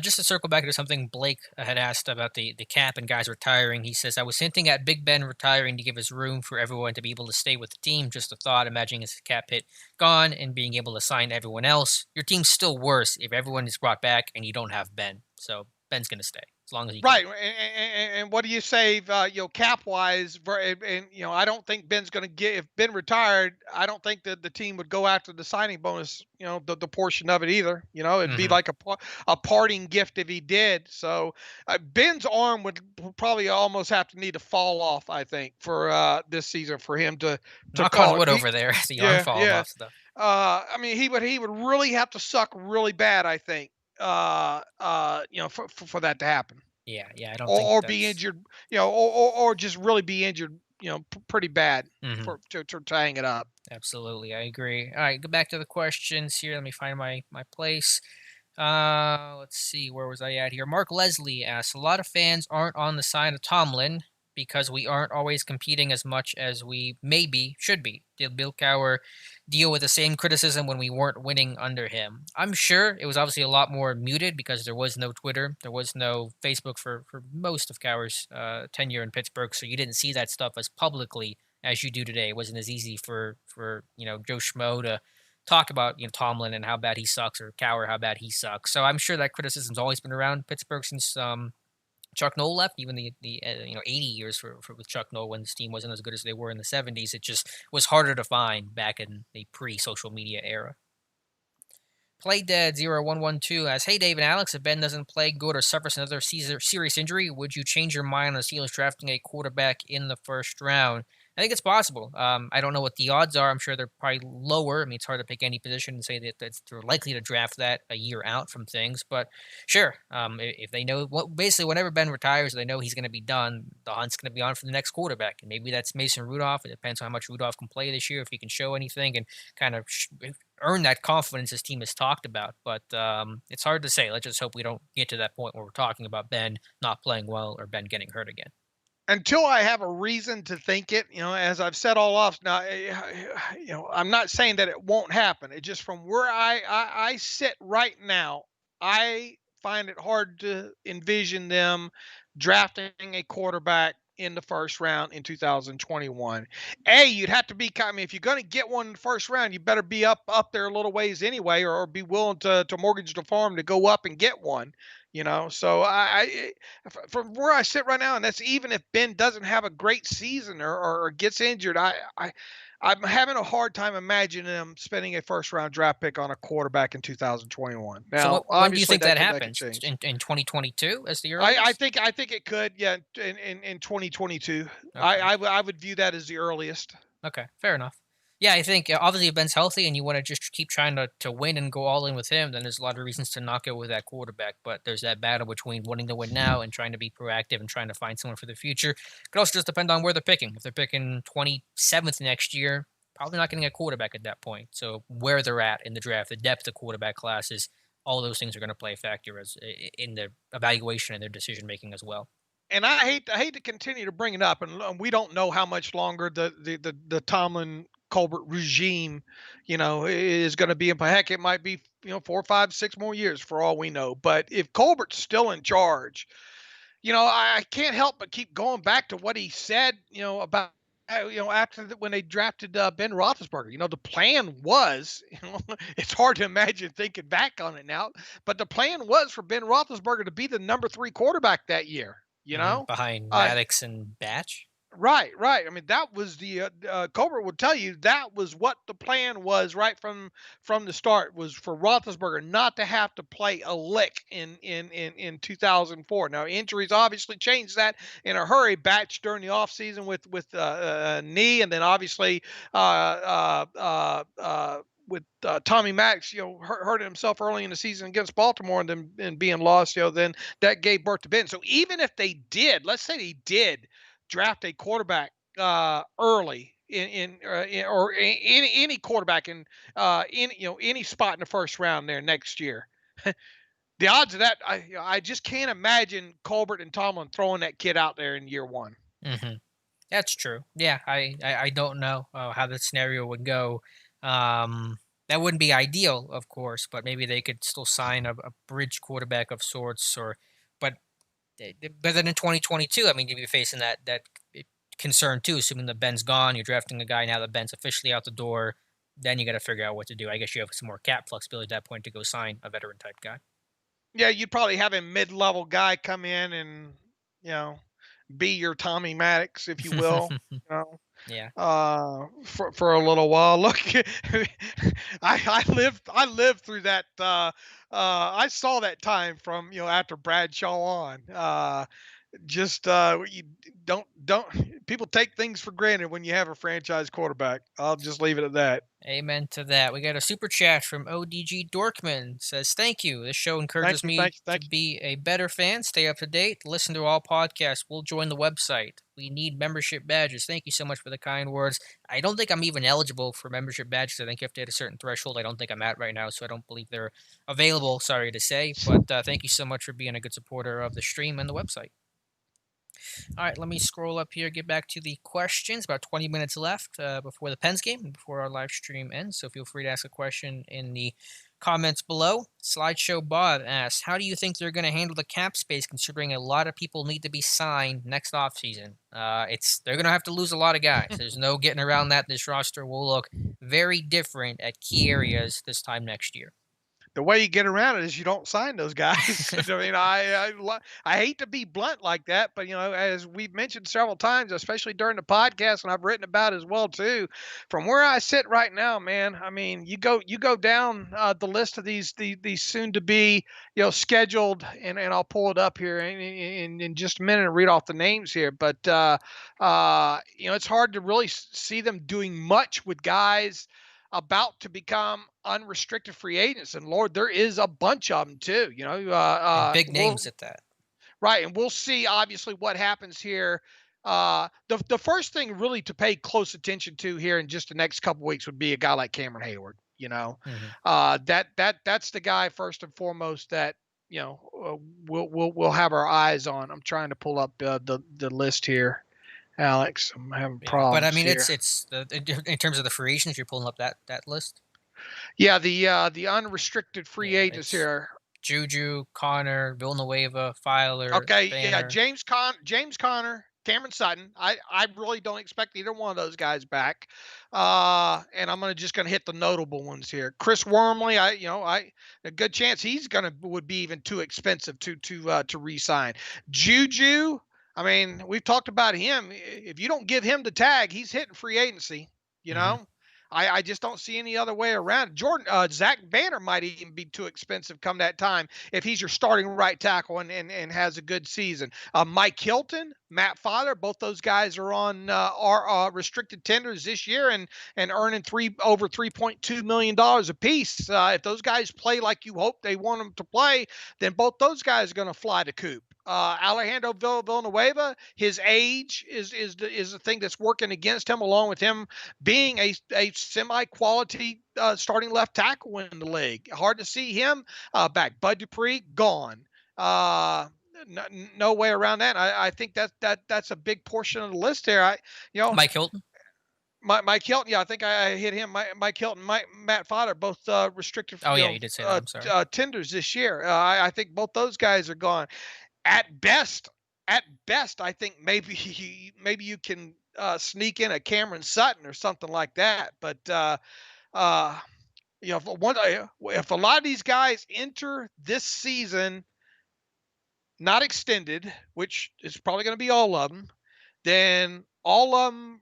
Just to circle back to something Blake had asked about the cap and guys retiring, he says, I was hinting at Big Ben retiring to give us room for everyone to be able to stay with the team. Just a thought, imagining his cap hit gone and being able to sign everyone else. Your team's still worse if everyone is brought back and you don't have Ben. So Ben's going to stay as long as he can. Right, and what do you save, cap wise? And I don't think Ben's going to get, if Ben retired. I don't think that the team would go after the signing bonus, the portion of it either. It'd be Hmm. like a parting gift if he did. So Ben's arm would probably almost have to need to fall off, I think, for this season for him to Knock on call it. wood over there. The arm Yeah, falling yeah. off stuff. I mean, he would really have to suck really bad, I think, for that to happen, Yeah, I don't think or be that's. injured, or just really be injured, pretty bad Mhm. for to hang it up. Absolutely, I agree. All right, go back to the questions here. Let me find my place. Let's see, where was I at here? Mark Leslie asks, a lot of fans aren't on the side of Tomlin because we aren't always competing as much as we maybe should be. Did Bill Cowher deal with the same criticism when we weren't winning under him? I'm sure it was obviously a lot more muted because there was no Twitter, there was no Facebook for most of Cowher's tenure in Pittsburgh, so you didn't see that stuff as publicly as you do today. It wasn't as easy for Joe Schmo to talk about Tomlin and how bad he sucks, or Cowher how bad he sucks. So I'm sure that criticism's always been around Pittsburgh since Chuck Noll left. Even the 80 years for with Chuck Noll when this team wasn't as good as they were in the 70s. It just was harder to find back in the pre-social media era. Playdead0112 asks, hey Dave and Alex, if Ben doesn't play good or suffers another serious injury, would you change your mind on the Steelers drafting a quarterback in the first round? I think it's possible. I don't know what the odds are. I'm sure they're probably lower. I mean, it's hard to pick any position and say that they're likely to draft that a year out from things. But sure, if they know, basically, whenever Ben retires, they know he's going to be done. The hunt's going to be on for the next quarterback, and maybe that's Mason Rudolph. It depends on how much Rudolph can play this year, if he can show anything and kind of earn that confidence his team has talked about. But it's hard to say. Let's just hope we don't get to that point where we're talking about Ben not playing well or Ben getting hurt again. Until I have a reason to think it, as I've said all off now, I'm not saying that it won't happen. It just, from where I sit right now, I find it hard to envision them drafting a quarterback in the first round in 2021. You'd have to be, I mean, if you're going to get one in the first round, you better be up there a little ways anyway, or be willing to mortgage the farm to go up and get one. So from where I sit right now, and that's even if Ben doesn't have a great season, or gets injured, I'm having a hard time imagining him spending a first round draft pick on a quarterback in 2021. So Now, when do you obviously think that that could happens? change. In 2022 as the I earliest? think I think it could, yeah, in 2022. Okay. I would view that as the earliest. Okay, fair enough. Yeah, I think obviously if Ben's healthy and you want to just keep trying to win and go all in with him, then there's a lot of reasons to not go with that quarterback. But there's that battle between wanting to win now and trying to be proactive and trying to find someone for the future. It could also just depend on where they're picking. If they're picking 27th next year, probably not getting a quarterback at that point. So where they're at in the draft, the depth of quarterback classes, all those things are going to play a factor as in the evaluation and their decision making as well. And I hate to continue to bring it up, and we don't know how much longer the Tomlin Colbert regime, is going to be in. Heck, it might be 4, 5, 6 more years for all we know. But if Colbert's still in charge, I can't help but keep going back to what he said, about. After when they drafted Ben Roethlisberger, the plan was, it's hard to imagine thinking back on it now, but the plan was for Ben Roethlisberger to be the number 3 quarterback that year. Behind Uh, Maddox and Batch. right, right. I mean, that was Colbert would tell you that was what the plan was right from the start, was for Roethlisberger not to have to play a lick in 2004. Now injuries obviously changed that in a hurry. Batch during the offseason with knee, and then obviously with Tommy Max, hurt himself early in the season against Baltimore, and then being lost, then that gave birth to Ben. So even if they did, let's say they did draft a quarterback early or any quarterback in any spot in the first round there next year, the odds of that, I just can't imagine Colbert and Tomlin throwing that kid out there in year one. Hmm. That's true. Yeah, I don't know how the scenario would go. That wouldn't be ideal, of course, but maybe they could still sign a bridge quarterback of sorts. But better than in 2022. I mean, you'd be facing that concern too, assuming that Ben's gone. You're drafting a guy now that Ben's officially out the door. Then you got to figure out what to do. I guess you have some more cap flexibility at that point to go sign a veteran type guy. Yeah, you'd probably have a mid-level guy come in and you know be your Tommy Maddox, if you will. You know, Yeah. for a little while. Look, I lived through that. I saw that time from after Bradshaw on. Just you don't people take things for granted when you have a franchise quarterback. I'll just leave it at that. Amen to that. We got a super chat from ODG Dorkman. Says, thank you. This show encourages Thank you, me thank you, to thank you. be a better fan, stay up to date, listen to all podcasts. We'll join the website. We need membership badges. Thank you so much for the kind words. I don't think I'm even eligible for membership badges. I think you have to hit a certain threshold. I don't think I'm at right now, so I don't believe they're available. Sorry to say. But thank you so much for being a good supporter of the stream and the website. All right, let me scroll up here, get back to the questions. About 20 minutes left before the Pens game and before our live stream ends. So feel free to ask a question in the comments below. Slideshow Bob asks, how do you think they're going to handle the cap space considering a lot of people need to be signed next offseason? They're going to have to lose a lot of guys. There's no getting around that. This roster will look very different at key areas this time next year. The way you get around it is you don't sign those guys. I mean, I hate to be blunt like that, but as we've mentioned several times, especially during the podcast, and I've written about as well too. From where I sit right now, man, I mean, you go down the list of these soon to be scheduled, and I'll pull it up here in just a minute and read off the names here, but it's hard to really see them doing much with guys about to become unrestricted free agents. And Lord, there is a bunch of them too. And big names at that. Right, and we'll see obviously what happens here. The first thing really to pay close attention to here in just the next couple weeks would be a guy like Cameron Hayward. Hmm. That's the guy first and foremost that we'll have our eyes on. I'm trying to pull up the list here. Alex, I'm having Yeah, but I problems mean, here. in terms of the free agents, you're pulling up that list. Yeah, the unrestricted free Yeah, agents it's here. Juju, Connor, Villanueva, Filer, Okay, yeah, Banner. James Conner, Cameron Sutton. I really don't expect either one of those guys back. And I'm just gonna hit the notable ones here. Chris Wormley, I a good chance he's would be even too expensive to re-sign. Juju, I mean, we've talked about him. If you don't give him the tag, he's hitting free agency. You Hmm. know, I just don't see any other way around it. Zach Banner might even be too expensive come that time if he's your starting right tackle and has a good season. Mike Hilton, Matt Father, both those guys are on our restricted tenders this year and earning over $3.2 million a piece. If those guys play like you hope they want them to play, then both those guys are going to fly the coop. Alejandro Villanueva, his age is the thing that's working against him, along with him being a semi quality starting left tackle in the league. Hard to see him back. Bud Dupree gone. Uh, no, no way around that. I think that's a big portion of the list there. You know, Mike Hilton. Mike Hilton, yeah, I think I hit him. Mike Hilton, Matt Fodder, both restricted, Oh yeah, you did say that. I'm sorry. tenders this year. I think both those guys are gone. At best, at best, I think maybe you can sneak in a Cameron Sutton or something like that. But uh, if a lot of these guys enter this season not extended, which is probably going to be all of them, then all of them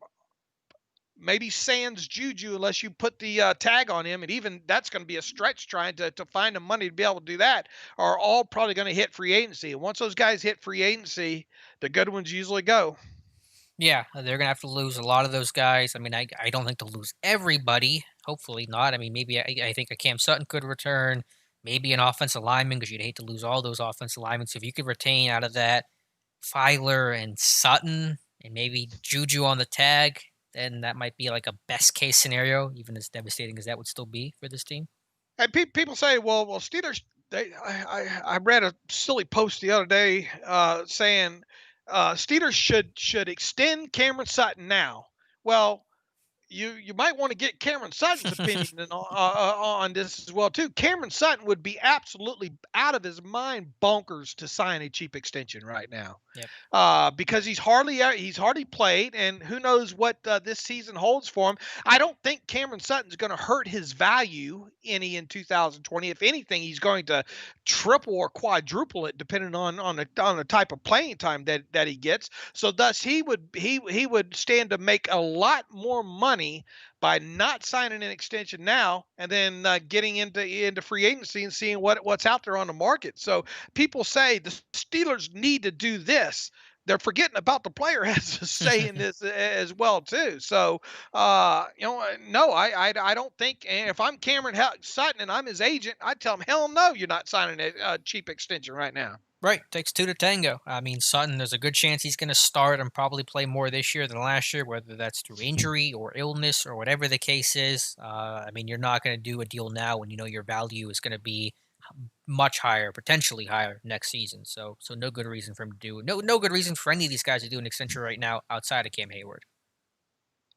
maybe sans Juju unless you put the tag on him, and even that's going to be a stretch trying to find the money to be able to do that. Are all probably going to hit free agency, and once those guys hit free agency, the good ones usually go. Yeah, they're gonna have to lose a lot of those guys. I mean, I don't think they'll lose everybody. Hopefully not. I mean, maybe I think a Cam Sutton could return. Maybe an offensive lineman because you'd hate to lose all those offensive linemen. So if you could retain out of that Filer and Sutton and maybe Juju on the tag, then that might be like a best case scenario, even as devastating as that would still be for this team. And people say, well, Steelers. I read a silly post the other day saying Steelers should extend Cameron Sutton now. Well, you might want to get Cameron Sutton's opinion on this as well too. Cameron Sutton would be absolutely out of his mind bonkers to sign a cheap extension right now. Yep. Because he's hardly played, and who knows what this season holds for him. I don't think Cameron Sutton's going to hurt his value any in 2020. If anything, he's going to triple or quadruple it depending on the type of playing time that he gets. So thus he would stand to make a lot more money by not signing an extension now and then getting into free agency and seeing what's out there on the market. So people say the Steelers need to do this. They're forgetting about the player has a say in this as well too. So, no, I don't think. And if I'm Cameron Sutton and I'm his agent, I'd tell him, hell no, you're not signing a cheap extension right now. Right, takes two to tango. I mean, Sutton, there's a good chance he's going to start and probably play more this year than last year, whether that's through injury or illness or whatever the case is. I mean, you're not going to do a deal now when you know your value is going to be much higher, potentially higher next season. So no good reason for him to do no good reason for any of these guys to do an extension right now outside of Cam Hayward.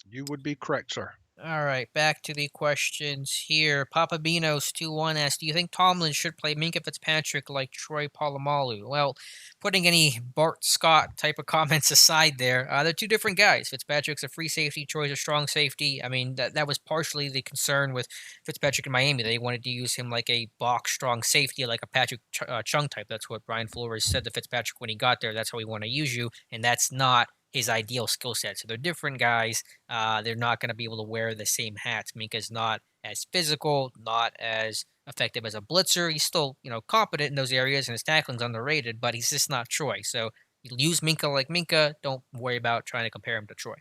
You would be correct, sir. All right, back to the questions here. Papa Benos 2-1 asks, do you think Tomlin should play Minkah Fitzpatrick like Troy Polamalu? Well, putting any Bart Scott type of comments aside there, they're two different guys. Fitzpatrick's a free safety, Troy's a strong safety. I mean, that was partially the concern with Fitzpatrick in Miami. They wanted to use him like a box strong safety, like a Patrick Chung type. That's what Brian Flores said to Fitzpatrick when he got there. That's how we want to use you, and that's not his ideal skill set. So they're different guys. They're not going to be able to wear the same hats. Minka's not as physical, not as effective as a blitzer. He's still, competent in those areas, and his tackling's underrated, but he's just not Troy. So you use Minkah like Minkah. Don't worry about trying to compare him to Troy.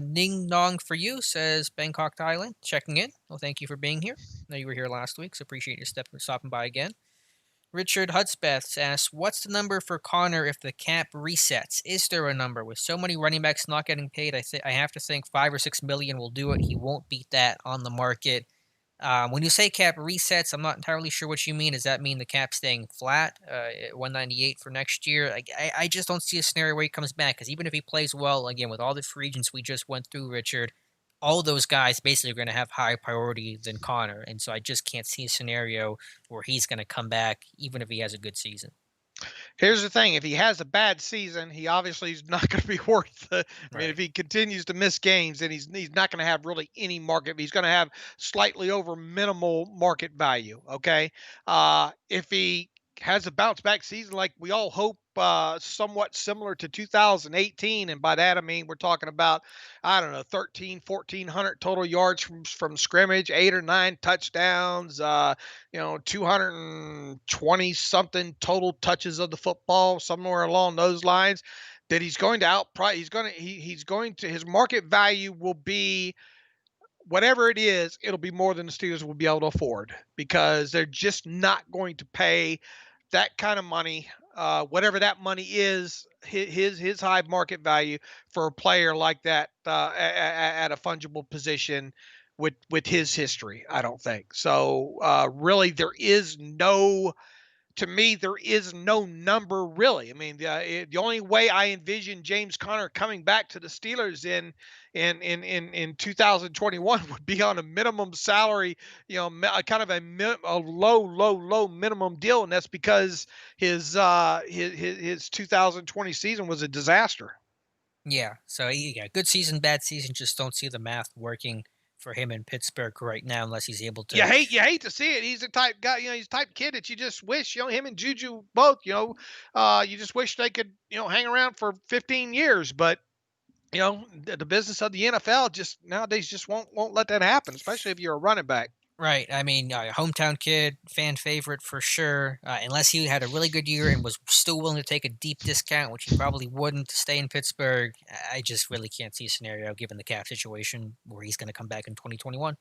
Ning Nong for you says Bangkok, Thailand, checking in. Well, thank you for being here. I know you were here last week, so appreciate you stopping by again. Richard Hudspeth asks, what's the number for Connor if the cap resets? Is there a number? With so many running backs not getting paid, I have to think 5 or 6 million will do it. He won't beat that on the market. When you say cap resets, I'm not entirely sure what you mean. Does that mean the cap staying flat at 198 for next year? I just don't see a scenario where he comes back, because even if he plays well, again, with all the free agents we just went through, Richard, all those guys basically are going to have higher priority than Connor. And so I just can't see a scenario where he's going to come back, even if he has a good season. Here's the thing. If he has a bad season, he obviously is not going to be worth it. I mean, if he continues to miss games, then he's not going to have really any market. He's going to have slightly over minimal market value. Okay. If he has a bounce back season like we all hope somewhat similar to 2018, and by that I mean we're talking about, I don't know, 13, 1400 total yards from scrimmage, 8 or 9 touchdowns, 220 something total touches of the football, somewhere along those lines. That he's going to outprice. He's going to his market value will be whatever it is, it'll be more than the Steelers will be able to afford because they're just not going to pay that kind of money, whatever that money is, his high market value for a player like that at a fungible position with his history. I don't think so. Really, there is no to me, there is no number really. I mean, the only way I envision James Conner coming back to the Steelers in 2021 would be on a minimum salary, kind of a low minimum deal, and that's because his 2020 season was a disaster. Yeah. So yeah, good season, bad season. Just don't see the math working for him in Pittsburgh right now, unless he's able to. You hate to see it. He's the type guy, he's the type kid that you just wish, him and Juju both, you just wish they could, hang around for 15 years. But the business of the NFL just nowadays just won't let that happen, especially if you're a running back. Right. I mean, hometown kid, fan favorite for sure. Unless he had a really good year and was still willing to take a deep discount, which he probably wouldn't to stay in Pittsburgh. I just really can't see a scenario given the cap situation where he's going to come back in 2021.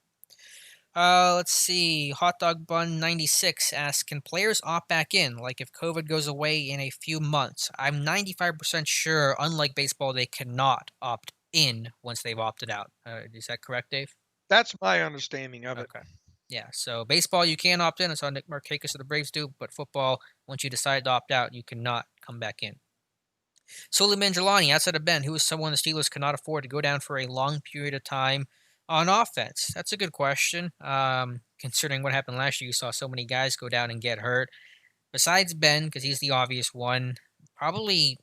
Let's see. Hot Dog Bun 96 asks, can players opt back in? Like if COVID goes away in a few months? I'm 95% sure, unlike baseball, they cannot opt in once they've opted out. Is that correct, Dave? That's my understanding of it. Okay. Yeah, so baseball, you can opt in. That's how Nick Markakis of the Braves do. But football, once you decide to opt out, you cannot come back in. Soli Mangelani, outside of Ben, who is someone the Steelers cannot afford to go down for a long period of time on offense? That's a good question. Considering what happened last year, you saw so many guys go down and get hurt. Besides Ben, because he's the obvious one, probably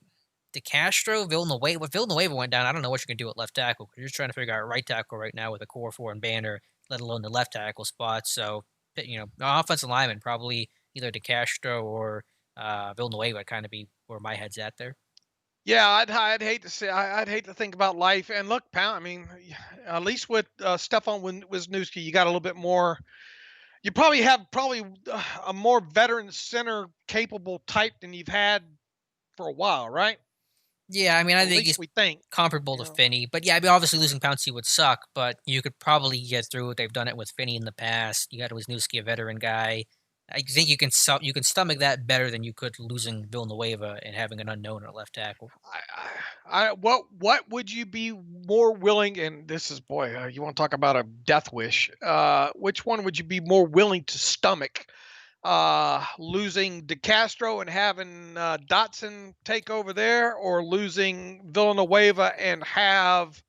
DeCastro, Villanueva. If Villanueva went down, I don't know what you can do at left tackle because you're trying to figure out right tackle right now with a core four and Banner, let alone the left tackle spot. So, offensive lineman probably either DeCastro or Villanueva would kind of be where my head's at there. Yeah, I'd hate to say I'd hate to think about life. And look, Pound. I mean, at least with Stefan Wisniewski, you got a little bit more. You probably have a more veteran center capable type than you've had for a while, right? Yeah, I mean, I At think least he's we think. comparable to Finney. But yeah, I mean, obviously losing Pouncey would suck, but you could probably get through it. They've done it with Finney in the past. You got Wisniewski, a veteran guy. I think you can stomach that better than you could losing Villanueva and having an unknown at left tackle. What would you be more willing? And this is boy, you want to talk about a death wish? Which one would you be more willing to stomach? Losing DeCastro and having Dotson take over there, or losing Villanueva and have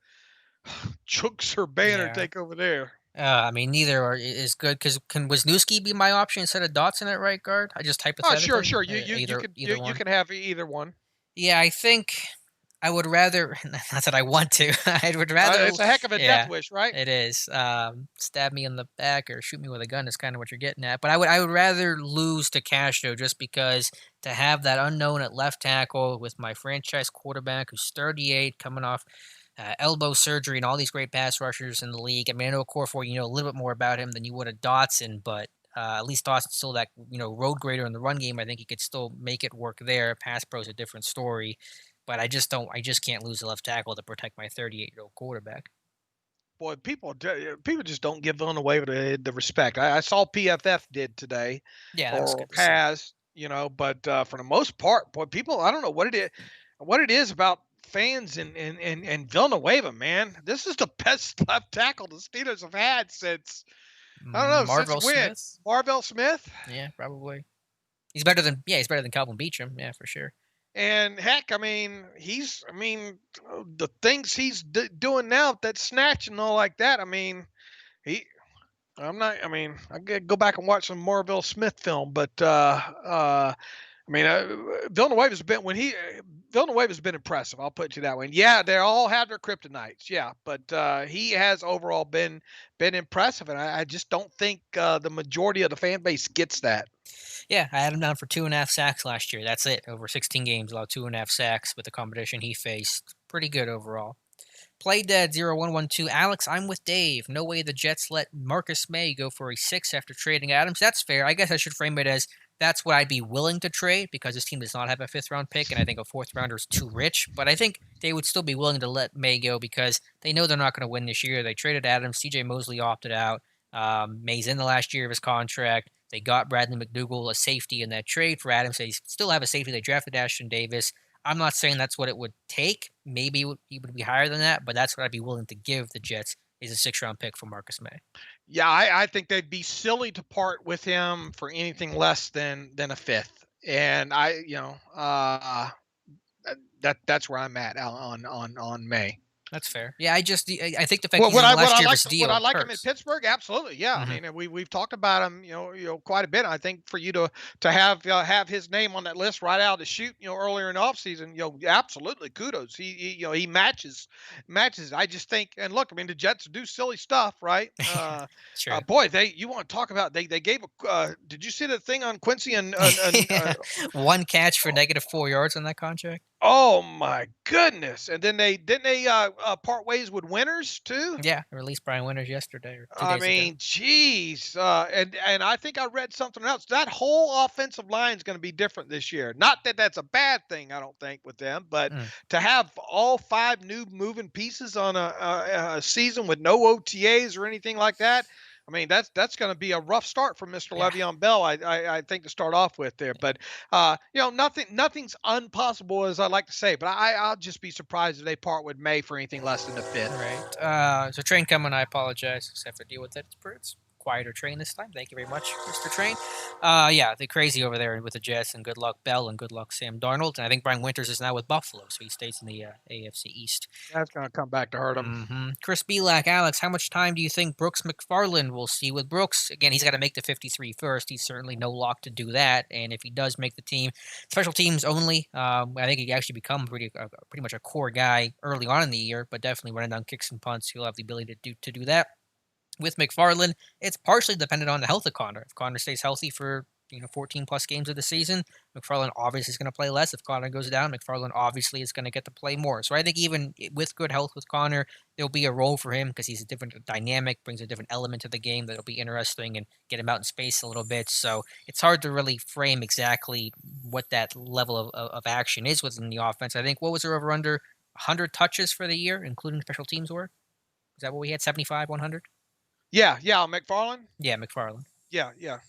Chooks or Banner Yeah. take over there? I mean, neither is good because can Wisniewski be my option instead of Dotson at right guard? I just Oh, sure, hypothetically sure. You either could either you one. can have either one. Yeah, I think I would rather. Not that I want to. I would rather. It's a heck of a death Yeah, wish, right? it is. Stab me in the back or shoot me with a gun is kind of what you're getting at. But I would rather lose to Castro just because to have that unknown at left tackle with my franchise quarterback who's 38, coming off elbow surgery and all these great pass rushers in the league. I mean, I know Core 4, you know a little bit more about him than you would a Dotson, but at least Dawson's still that road grader in the run game. I think he could still make it work there. Pass pro is a different story, but I just can't lose a left tackle to protect my 38-year-old quarterback. Boy, people just don't give Villanova the respect. I saw PFF did today, Yeah, that was or good to see. has, but for the most part, boy, people, I don't know what it is about fans and Villanueva, man. This is the best left tackle the Steelers have had since, I don't know, since Marvell when? Smith. Marvell Smith. Yeah, probably. He's better than Calvin Beachum. Yeah, for sure. And heck, I mean, the things he's doing now, that snatch and all like that. I mean, he I'm not. I mean, I could go back and watch some Marvell Smith film, but I mean, Villanueva's been Villanueva's been impressive. I'll put it to you that way. And yeah, they all have their kryptonites. Yeah, but he has overall been impressive, and I just don't think the majority of the fan base gets that. Yeah, I had him down for 2.5 sacks last year. That's it. Over 16 games, allowed 2.5 sacks with the competition he faced. Pretty good overall. Playdead0112. Alex, I'm with Dave. No way the Jets let Marcus May go for a 6 after trading Adams. That's fair. I guess I should frame it as that's what I'd be willing to trade because this team does not have a 5th round pick, and I think a 4th rounder is too rich. But I think they would still be willing to let May go because they know they're not going to win this year. They traded Adams. CJ Mosley opted out. May's in the last year of his contract. They got Bradley McDougall, a safety in that trade for Adams. They still have a safety. They drafted Ashton Davis. I'm not saying that's what it would take. Maybe he would be higher than that, but that's what I'd be willing to give the Jets is a 6th round pick for Marcus May. Yeah, I think they'd be silly to part with him for anything less than a fifth. And that's where I'm at on May. That's fair. Yeah, I think the fact Well, he's in the last year of his would I deal like him in hurts. Pittsburgh? Absolutely, yeah. I Mm-hmm. mean, we've talked about him, quite a bit. I think for you to have his name on that list right out of the chute, earlier in the offseason, absolutely kudos. He matches. I just think, and look, I mean, the Jets do silly stuff, right? Sure. Boy, you want to talk about they gave a. Did you see the thing on Quincy and One catch for -4 yards on that contract. oh my goodness! And then they didn't they part ways with winners too. Yeah, released Bryan Winters yesterday or two I days ago. mean, geez, and I think I read something else. That whole offensive line is going to be different this year. Not that that's a bad thing, I don't think, with them, but Mm, to have all 5 new moving pieces on a season with no OTAs or anything like that. I mean, that's going to be a rough start for Mr. yeah. Le'Veon Bell. I think to start off with there, but nothing's impossible as I like to say. But I'll just be surprised if they part with May for anything less than a fifth. Right. So train coming. I apologize. Just have to deal with it. It's quieter train this time. Thank you very much, Mr. Train. Yeah, they're crazy over there with the Jets, and good luck Bell, and good luck Sam Darnold. And I think Brian Winters is now with Buffalo, so he stays in the AFC East. That's going to come back to hurt them. Chris Belak, Alex, how much time do you think Brooks McFarland will see with Brooks? Again, he's got to make the 53 first. He's certainly no lock to do that. And if he does make the team, special teams only, I think he actually become pretty much a core guy early on in the year, but definitely running down kicks and punts, he'll have the ability to do that. With McFarland, it's partially dependent on the health of Connor. If Connor stays healthy for 14 plus games of the season, McFarland obviously is going to play less. If Connor goes down, McFarland obviously is going to get to play more. So I think even with good health with Connor, there'll be a role for him because he's a different dynamic, brings a different element to the game that'll be interesting and get him out in space a little bit. So it's hard to really frame exactly what that level of action is within the offense. I think what was there over under 100 touches for the year, including special teams were? Is that what we had? 75, 100? Yeah, McFarland. Yeah, McFarland. Yeah, yeah.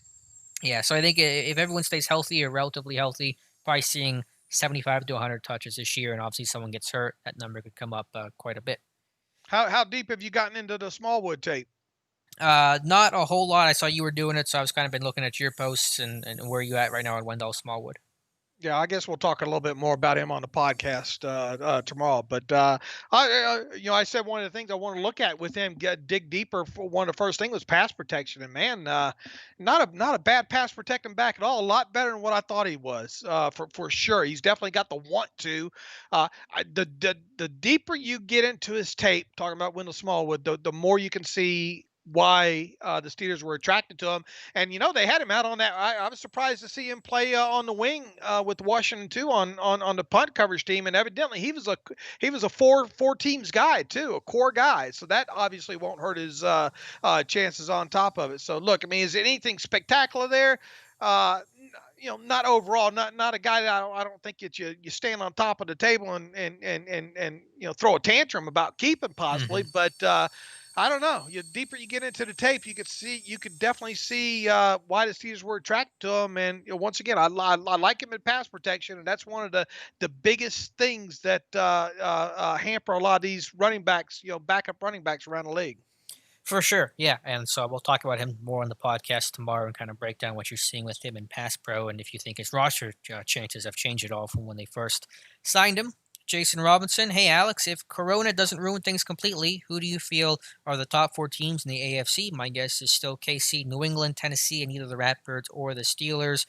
Yeah, so I think if everyone stays healthy or relatively healthy, probably seeing 75 to 100 touches this year, and obviously someone gets hurt, that number could come up quite a bit. How deep have you gotten into the Smallwood tape? Not a whole lot. I saw you were doing it, so I was kind of been looking at your posts and where you at right now on Wendell Smallwood. Yeah, I guess we'll talk a little bit more about him on the podcast tomorrow. But I said one of the things I want to look at with him, dig deeper. For one of the first things was pass protection, and man, not a bad pass protecting back at all. A lot better than what I thought he was, for sure. He's definitely got the want to. The deeper you get into his tape, talking about Wendell Smallwood, the more you can see why the Steelers were attracted to him. And they had him out on that. I was surprised to see him play on the wing with Washington too on the punt coverage team. And evidently he was a four teams guy too, a core guy. So that obviously won't hurt his chances on top of it. So look, I mean, is it anything spectacular there? Not overall, not a guy that I don't think that you stand on top of the table and throw a tantrum about keeping possibly, but. I don't know. The deeper you get into the tape, you could definitely see why the Steelers were attracted to him. And once again, I like him in pass protection, and that's one of the biggest things that hamper a lot of these running backs, backup running backs around the league. For sure, yeah. And so we'll talk about him more on the podcast tomorrow and kind of break down what you're seeing with him in pass pro and if you think his roster chances have changed at all from when they first signed him. Jason Robinson, hey Alex, if Corona doesn't ruin things completely, who do you feel are the top 4 teams in the AFC? My guess is still KC, New England, Tennessee, and either the Ratbirds or the Steelers.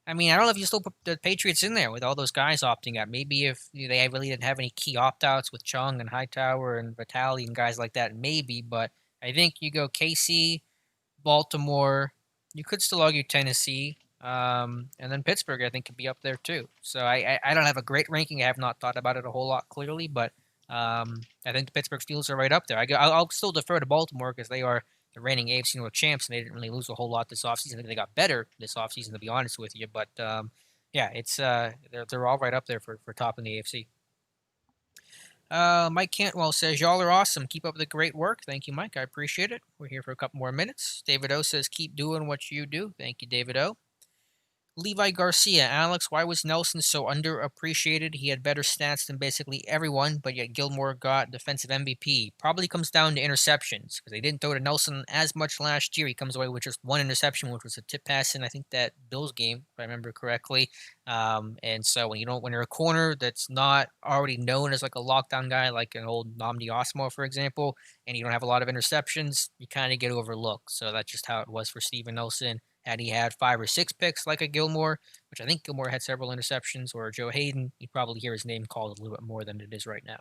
I mean, I don't know if you still put the Patriots in there with all those guys opting out. Maybe if they really didn't have any key opt-outs with Chung and Hightower and Vitale and guys like that, maybe. But I think you go KC, Baltimore. You could still argue Tennessee, and then Pittsburgh. I think could be up there too. So I don't have a great ranking. I have not thought about it a whole lot clearly, but I think the Pittsburgh Steelers are right up there. I'll still defer to Baltimore because they are the reigning AFC North champs, and they didn't really lose a whole lot this offseason. I think they got better this offseason, to be honest with you. But yeah, it's they're all right up there for top in the AFC. Mike Cantwell says, y'all are awesome. Keep up the great work. Thank you, Mike. I appreciate it. We're here for a couple more minutes. David O says, keep doing what you do. Thank you, David O. Levi Garcia, Alex, why was Nelson so underappreciated? He had better stats than basically everyone, but yet Gilmore got defensive MVP. Probably comes down to interceptions because they didn't throw to Nelson as much last year. He comes away with just one interception, which was a tip pass in I think that Bills game, if I remember correctly. And so when you're a corner that's not already known as like a lockdown guy, like an old Namdi Osmo, for example, and you don't have a lot of interceptions, you kind of get overlooked. So that's just how it was for Steven Nelson. Had he had 5 or 6 picks like a Gilmore, which I think Gilmore had several interceptions, or Joe Hayden, you'd probably hear his name called a little bit more than it is right now.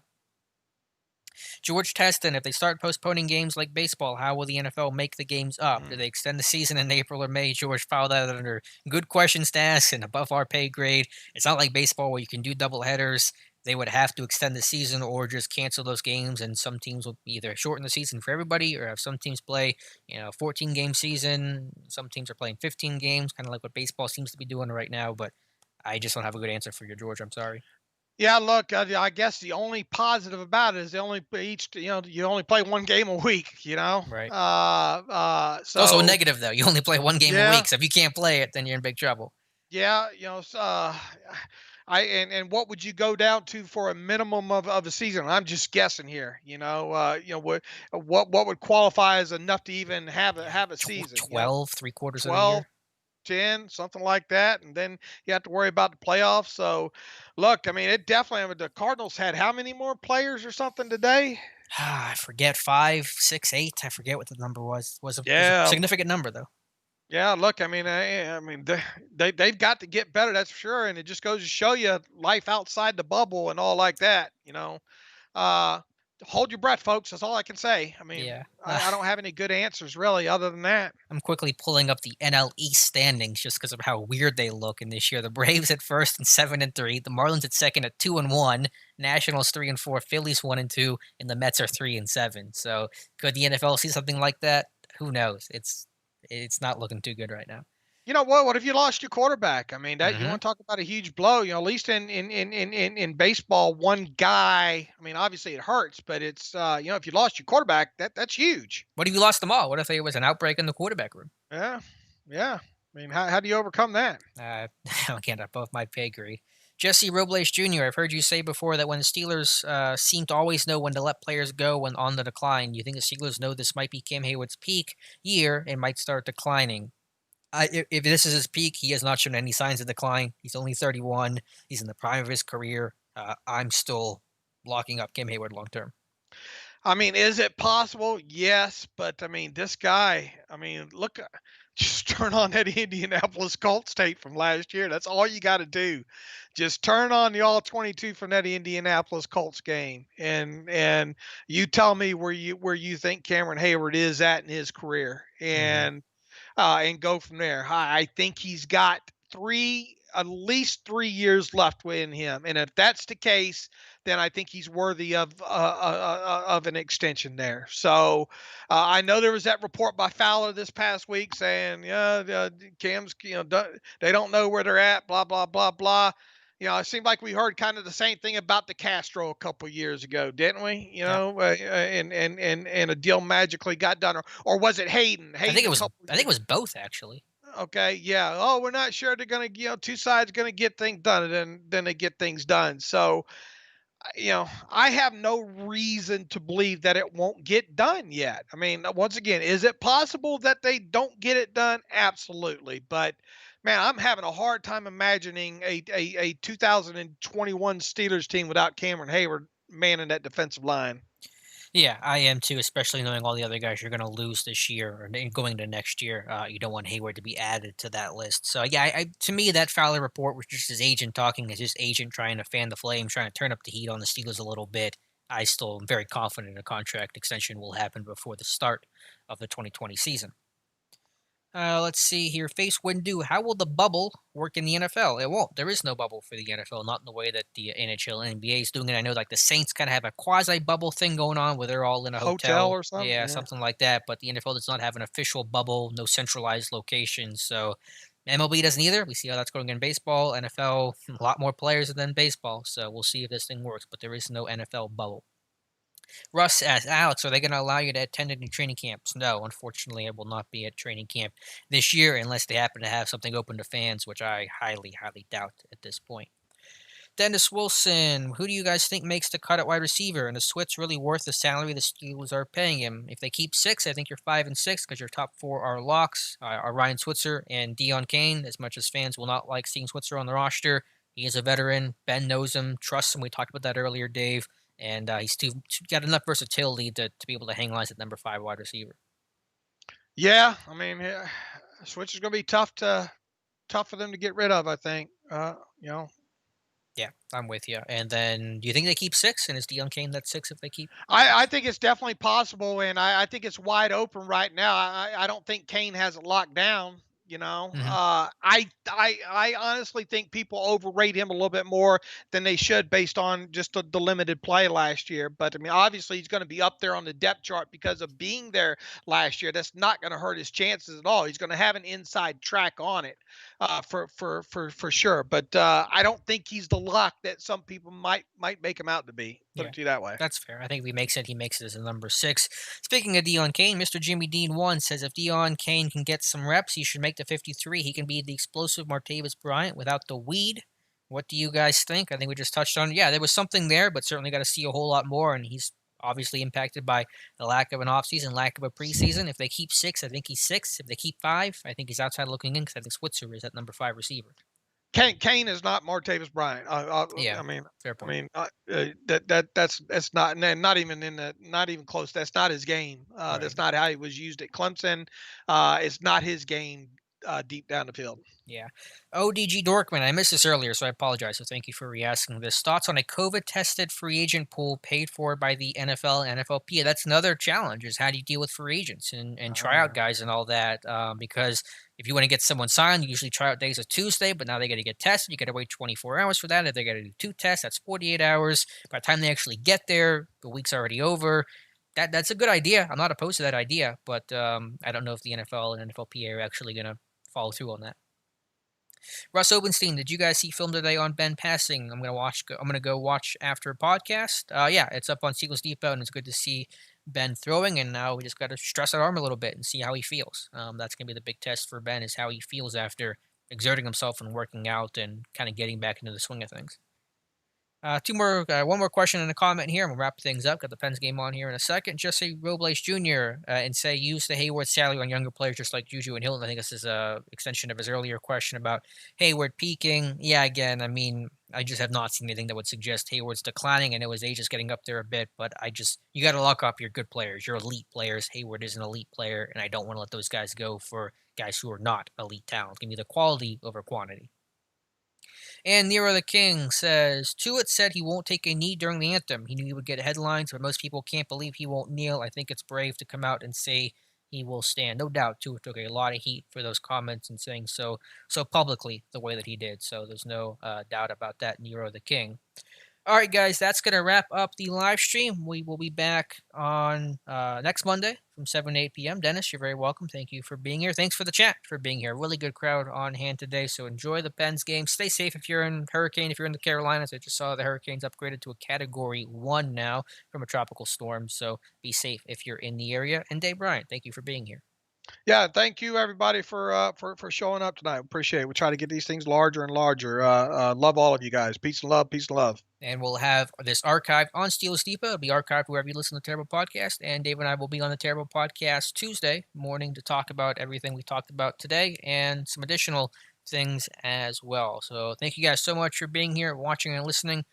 George Teston, if they start postponing games like baseball, how will the NFL make the games up? Do they extend the season in April or May? George filed that under good questions to ask and above our pay grade. It's not like baseball where you can do double headers. They would have to extend the season or just cancel those games, and some teams will either shorten the season for everybody or have some teams play, 14-game season. Some teams are playing 15 games, kind of like what baseball seems to be doing right now. But I just don't have a good answer for you, George. I'm sorry. Yeah, look, I guess the only positive about it is they only each, you only play one game a week, Right. It's also a so negative though. You only play one game a yeah, week, so if you can't play it, then you're in big trouble. yeah, and what would you go down to for a minimum of a season? I'm just guessing here, what would qualify as enough to even have a season, 12, 3 quarters of the 12, year. 10, something like that, and then you have to worry about the playoffs. So, look, I mean, it definitely. I mean, the Cardinals had how many more players or something today? I forget 5, 6, 8. I forget what the number was. Was a Yeah, significant number though. yeah. Look, I mean, they've got to get better. That's for sure. And it just goes to show you life outside the bubble and all like that. Uh, hold your breath, folks. That's all I can say. I mean, Yeah. I don't have any good answers really, other than that. I'm quickly pulling up the NL East standings just because of how weird they look in this year. The Braves at first and 7-3, the Marlins at second at 2-1, Nationals 3-4, Phillies 1-2, and the Mets are 3-7. So could the NFL see something like that? Who knows? It's not looking too good right now. You know what? What if you lost your quarterback? I mean, that you Hmm. want to talk about a huge blow. At least in baseball, one guy. I mean, obviously it hurts, but it's if you lost your quarterback, that's huge. What if you lost them all? What if there was an outbreak in the quarterback room? Yeah, yeah. I mean, how do you overcome that? Again, above my pay grade. Jesse Robles Jr., I've heard you say before that when the Steelers seem to always know when to let players go when on the decline, you think the Steelers know this might be Cam Hayward's peak year and might start declining. If this is his peak, he has not shown any signs of decline. He's only 31. He's in the prime of his career. I'm still locking up Cam Hayward long term. I mean, is it possible? Yes, but I mean, this guy. I mean, look, just turn on that Indianapolis Colts tape from last year. That's all you got to do. Just turn on the all 22 from that Indianapolis Colts game, and you tell me where you think Cameron Hayward is at in his career, Mm-hmm. and go from there. I think he's got at least 3 years left in him, and if that's the case, then I think he's worthy of an extension there. So I know there was that report by Fowler this past week saying, yeah, Cam's, they don't know where they're at, blah blah blah blah. It seemed like we heard kind of the same thing about the Castro a couple years ago, didn't we? Yeah, And a deal magically got done, or was it Hayden? I think Hayden it a was. couple I think it years. was both actually. Okay, yeah. Oh, we're not sure they're gonna, two sides gonna get things done, and then they get things done. So I have no reason to believe that it won't get done yet. I mean, once again, is it possible that they don't get it done? Absolutely. But man, I'm having a hard time imagining a 2021 Steelers team without Cameron Hayward manning that defensive line. Yeah, I am too, especially knowing all the other guys you're going to lose this year or going to next year. You don't want Hayward to be added to that list. So yeah, to me that Fowler report was just his agent talking, his just agent trying to fan the flames, trying to turn up the heat on the Steelers a little bit. I still am very confident a contract extension will happen before the start of the 2020 season. Let's see here. Face Windu. How will the bubble work in the NFL? It won't. There is no bubble for the NFL, not in the way that the NHL and NBA is doing it. I know like the Saints kind of have a quasi bubble thing going on where they're all in a Hotel hotel. or something? Yeah, Yeah. something like that. But the NFL does not have an official bubble, no centralized location. So MLB doesn't either. We see how that's going in baseball. NFL, a lot more players than baseball. So we'll see if this thing works. But there is no NFL bubble. Russ asks, Alex, are they going to allow you to attend any training camps? No, unfortunately, I will not be at training camp this year unless they happen to have something open to fans, which I highly, highly doubt at this point. Dennis Wilson, who do you guys think makes the cut at wide receiver? And is Switz really worth the salary the Steelers are paying him? If they keep six, I think you're 5-6 because your top four are locks, are Ryan Switzer and Deon Kane. As much as fans will not like seeing Switzer on the roster, he is a veteran. Ben knows him, trusts him. We talked about that earlier, Dave. And he's got enough versatility to be able to hang lines at number 5 wide receiver. Yeah, I mean, yeah, Switch is going to be tough for them to get rid of. I think. You know, Yeah, I'm with you. And then, do you think they keep six? And is Deon Kane that six if they keep I six? think it's definitely possible, and I think it's wide open right now. I don't think Kane has it locked down. Hmm. I honestly think people overrate him a little bit more than they should based on just the limited play last year. But I mean, obviously he's going to be up there on the depth chart because of being there last year. That's not going to hurt his chances at all. He's going to have an inside track on it, for sure. But I don't think he's the lock that some people might make him out to be. Put Yeah, it to you that way. that's fair. I think if he makes it, he makes it as a number 6. Speaking of Deon Kane, Mr. Jimmy Dean 1 says if Deon Kane can get some reps, he should make the 53. He can be the explosive Martavis Bryant without the weed. What do you guys think? I think we just touched on it. Yeah, there was something there, but certainly got to see a whole lot more. And he's obviously impacted by the lack of an offseason, lack of a preseason. If they keep 6, I think he's 6. If they keep 5, I think he's outside looking in because I think Switzer is at number 5 receiver. Kane is not Martavis Bryant. Yeah, I mean, fair I point. mean that's not not even not even close. That's not his game. Right. That's not how he was used at Clemson. It's not his game deep down the field. Yeah. ODG Dorkman, I missed this earlier, so I apologize. So thank you for re-asking this. Thoughts on a COVID-tested free agent pool paid for by the NFL and NFLPA? That's another challenge, is how do you deal with free agents and tryout Uh, guys and all that? Because if you want to get someone signed, usually tryout days are Tuesday, but now they got to get tested. You got to wait 24 hours for that. If they got to do 2 tests, that's 48 hours. By the time they actually get there, the week's already over. That's a good idea. I'm not opposed to that idea, but I don't know if the NFL and NFLPA are actually going to follow through on that. Russ Obenstein, did you guys see film today on Ben passing? I'm gonna watch. I'm gonna go watch after a podcast. Yeah, it's up on Seagulls Depot, and it's good to see Ben throwing. And now we just got to stress that arm a little bit and see how he feels. That's gonna be the big test for Ben, is how he feels after exerting himself and working out and kind of getting back into the swing of things. One more question and a comment here, and we'll wrap things up. Got the Pens game on here in a second. Jesse Robles Jr. And say use the Hayward salary on younger players just like Juju and Hilton. I think this is a extension of his earlier question about Hayward peaking. Yeah, again, I mean, I just have not seen anything that would suggest Hayward's declining. I know his age is getting up there a bit, but you got to lock up your good players, your elite players. Hayward is an elite player, and I don't want to let those guys go for guys who are not elite talent. Give me the quality over quantity. And Nero the King says, Tuitt said he won't take a knee during the anthem. He knew he would get headlines, but most people can't believe he won't kneel. I think it's brave to come out and say he will stand. No doubt Tuitt took a lot of heat for those comments and saying so publicly the way that he did. So there's no doubt about that, Nero the King. All right, guys, that's going to wrap up the live stream. We will be back on next Monday from 7 to 8 p.m. Dennis, you're very welcome. Thank you for being here. Thanks for the chat for being here. Really good crowd on hand today, so enjoy the Pens game. Stay safe if you're in Hurricane, if you're in the Carolinas. I just saw the Hurricanes upgraded to a Category 1 now from a tropical storm, so be safe if you're in the area. And Dave Bryan, thank you for being here. yeah, thank you everybody for showing up tonight. Appreciate it. We try to get these things larger and larger. Love all of you guys. Peace and love. Peace and love. And we'll have this archived on Steelers Depot. It'll be archived wherever you listen to the Terrible Podcast. And Dave and I will be on the Terrible Podcast Tuesday morning to talk about everything we talked about today and some additional things as well. So thank you guys so much for being here, watching and listening.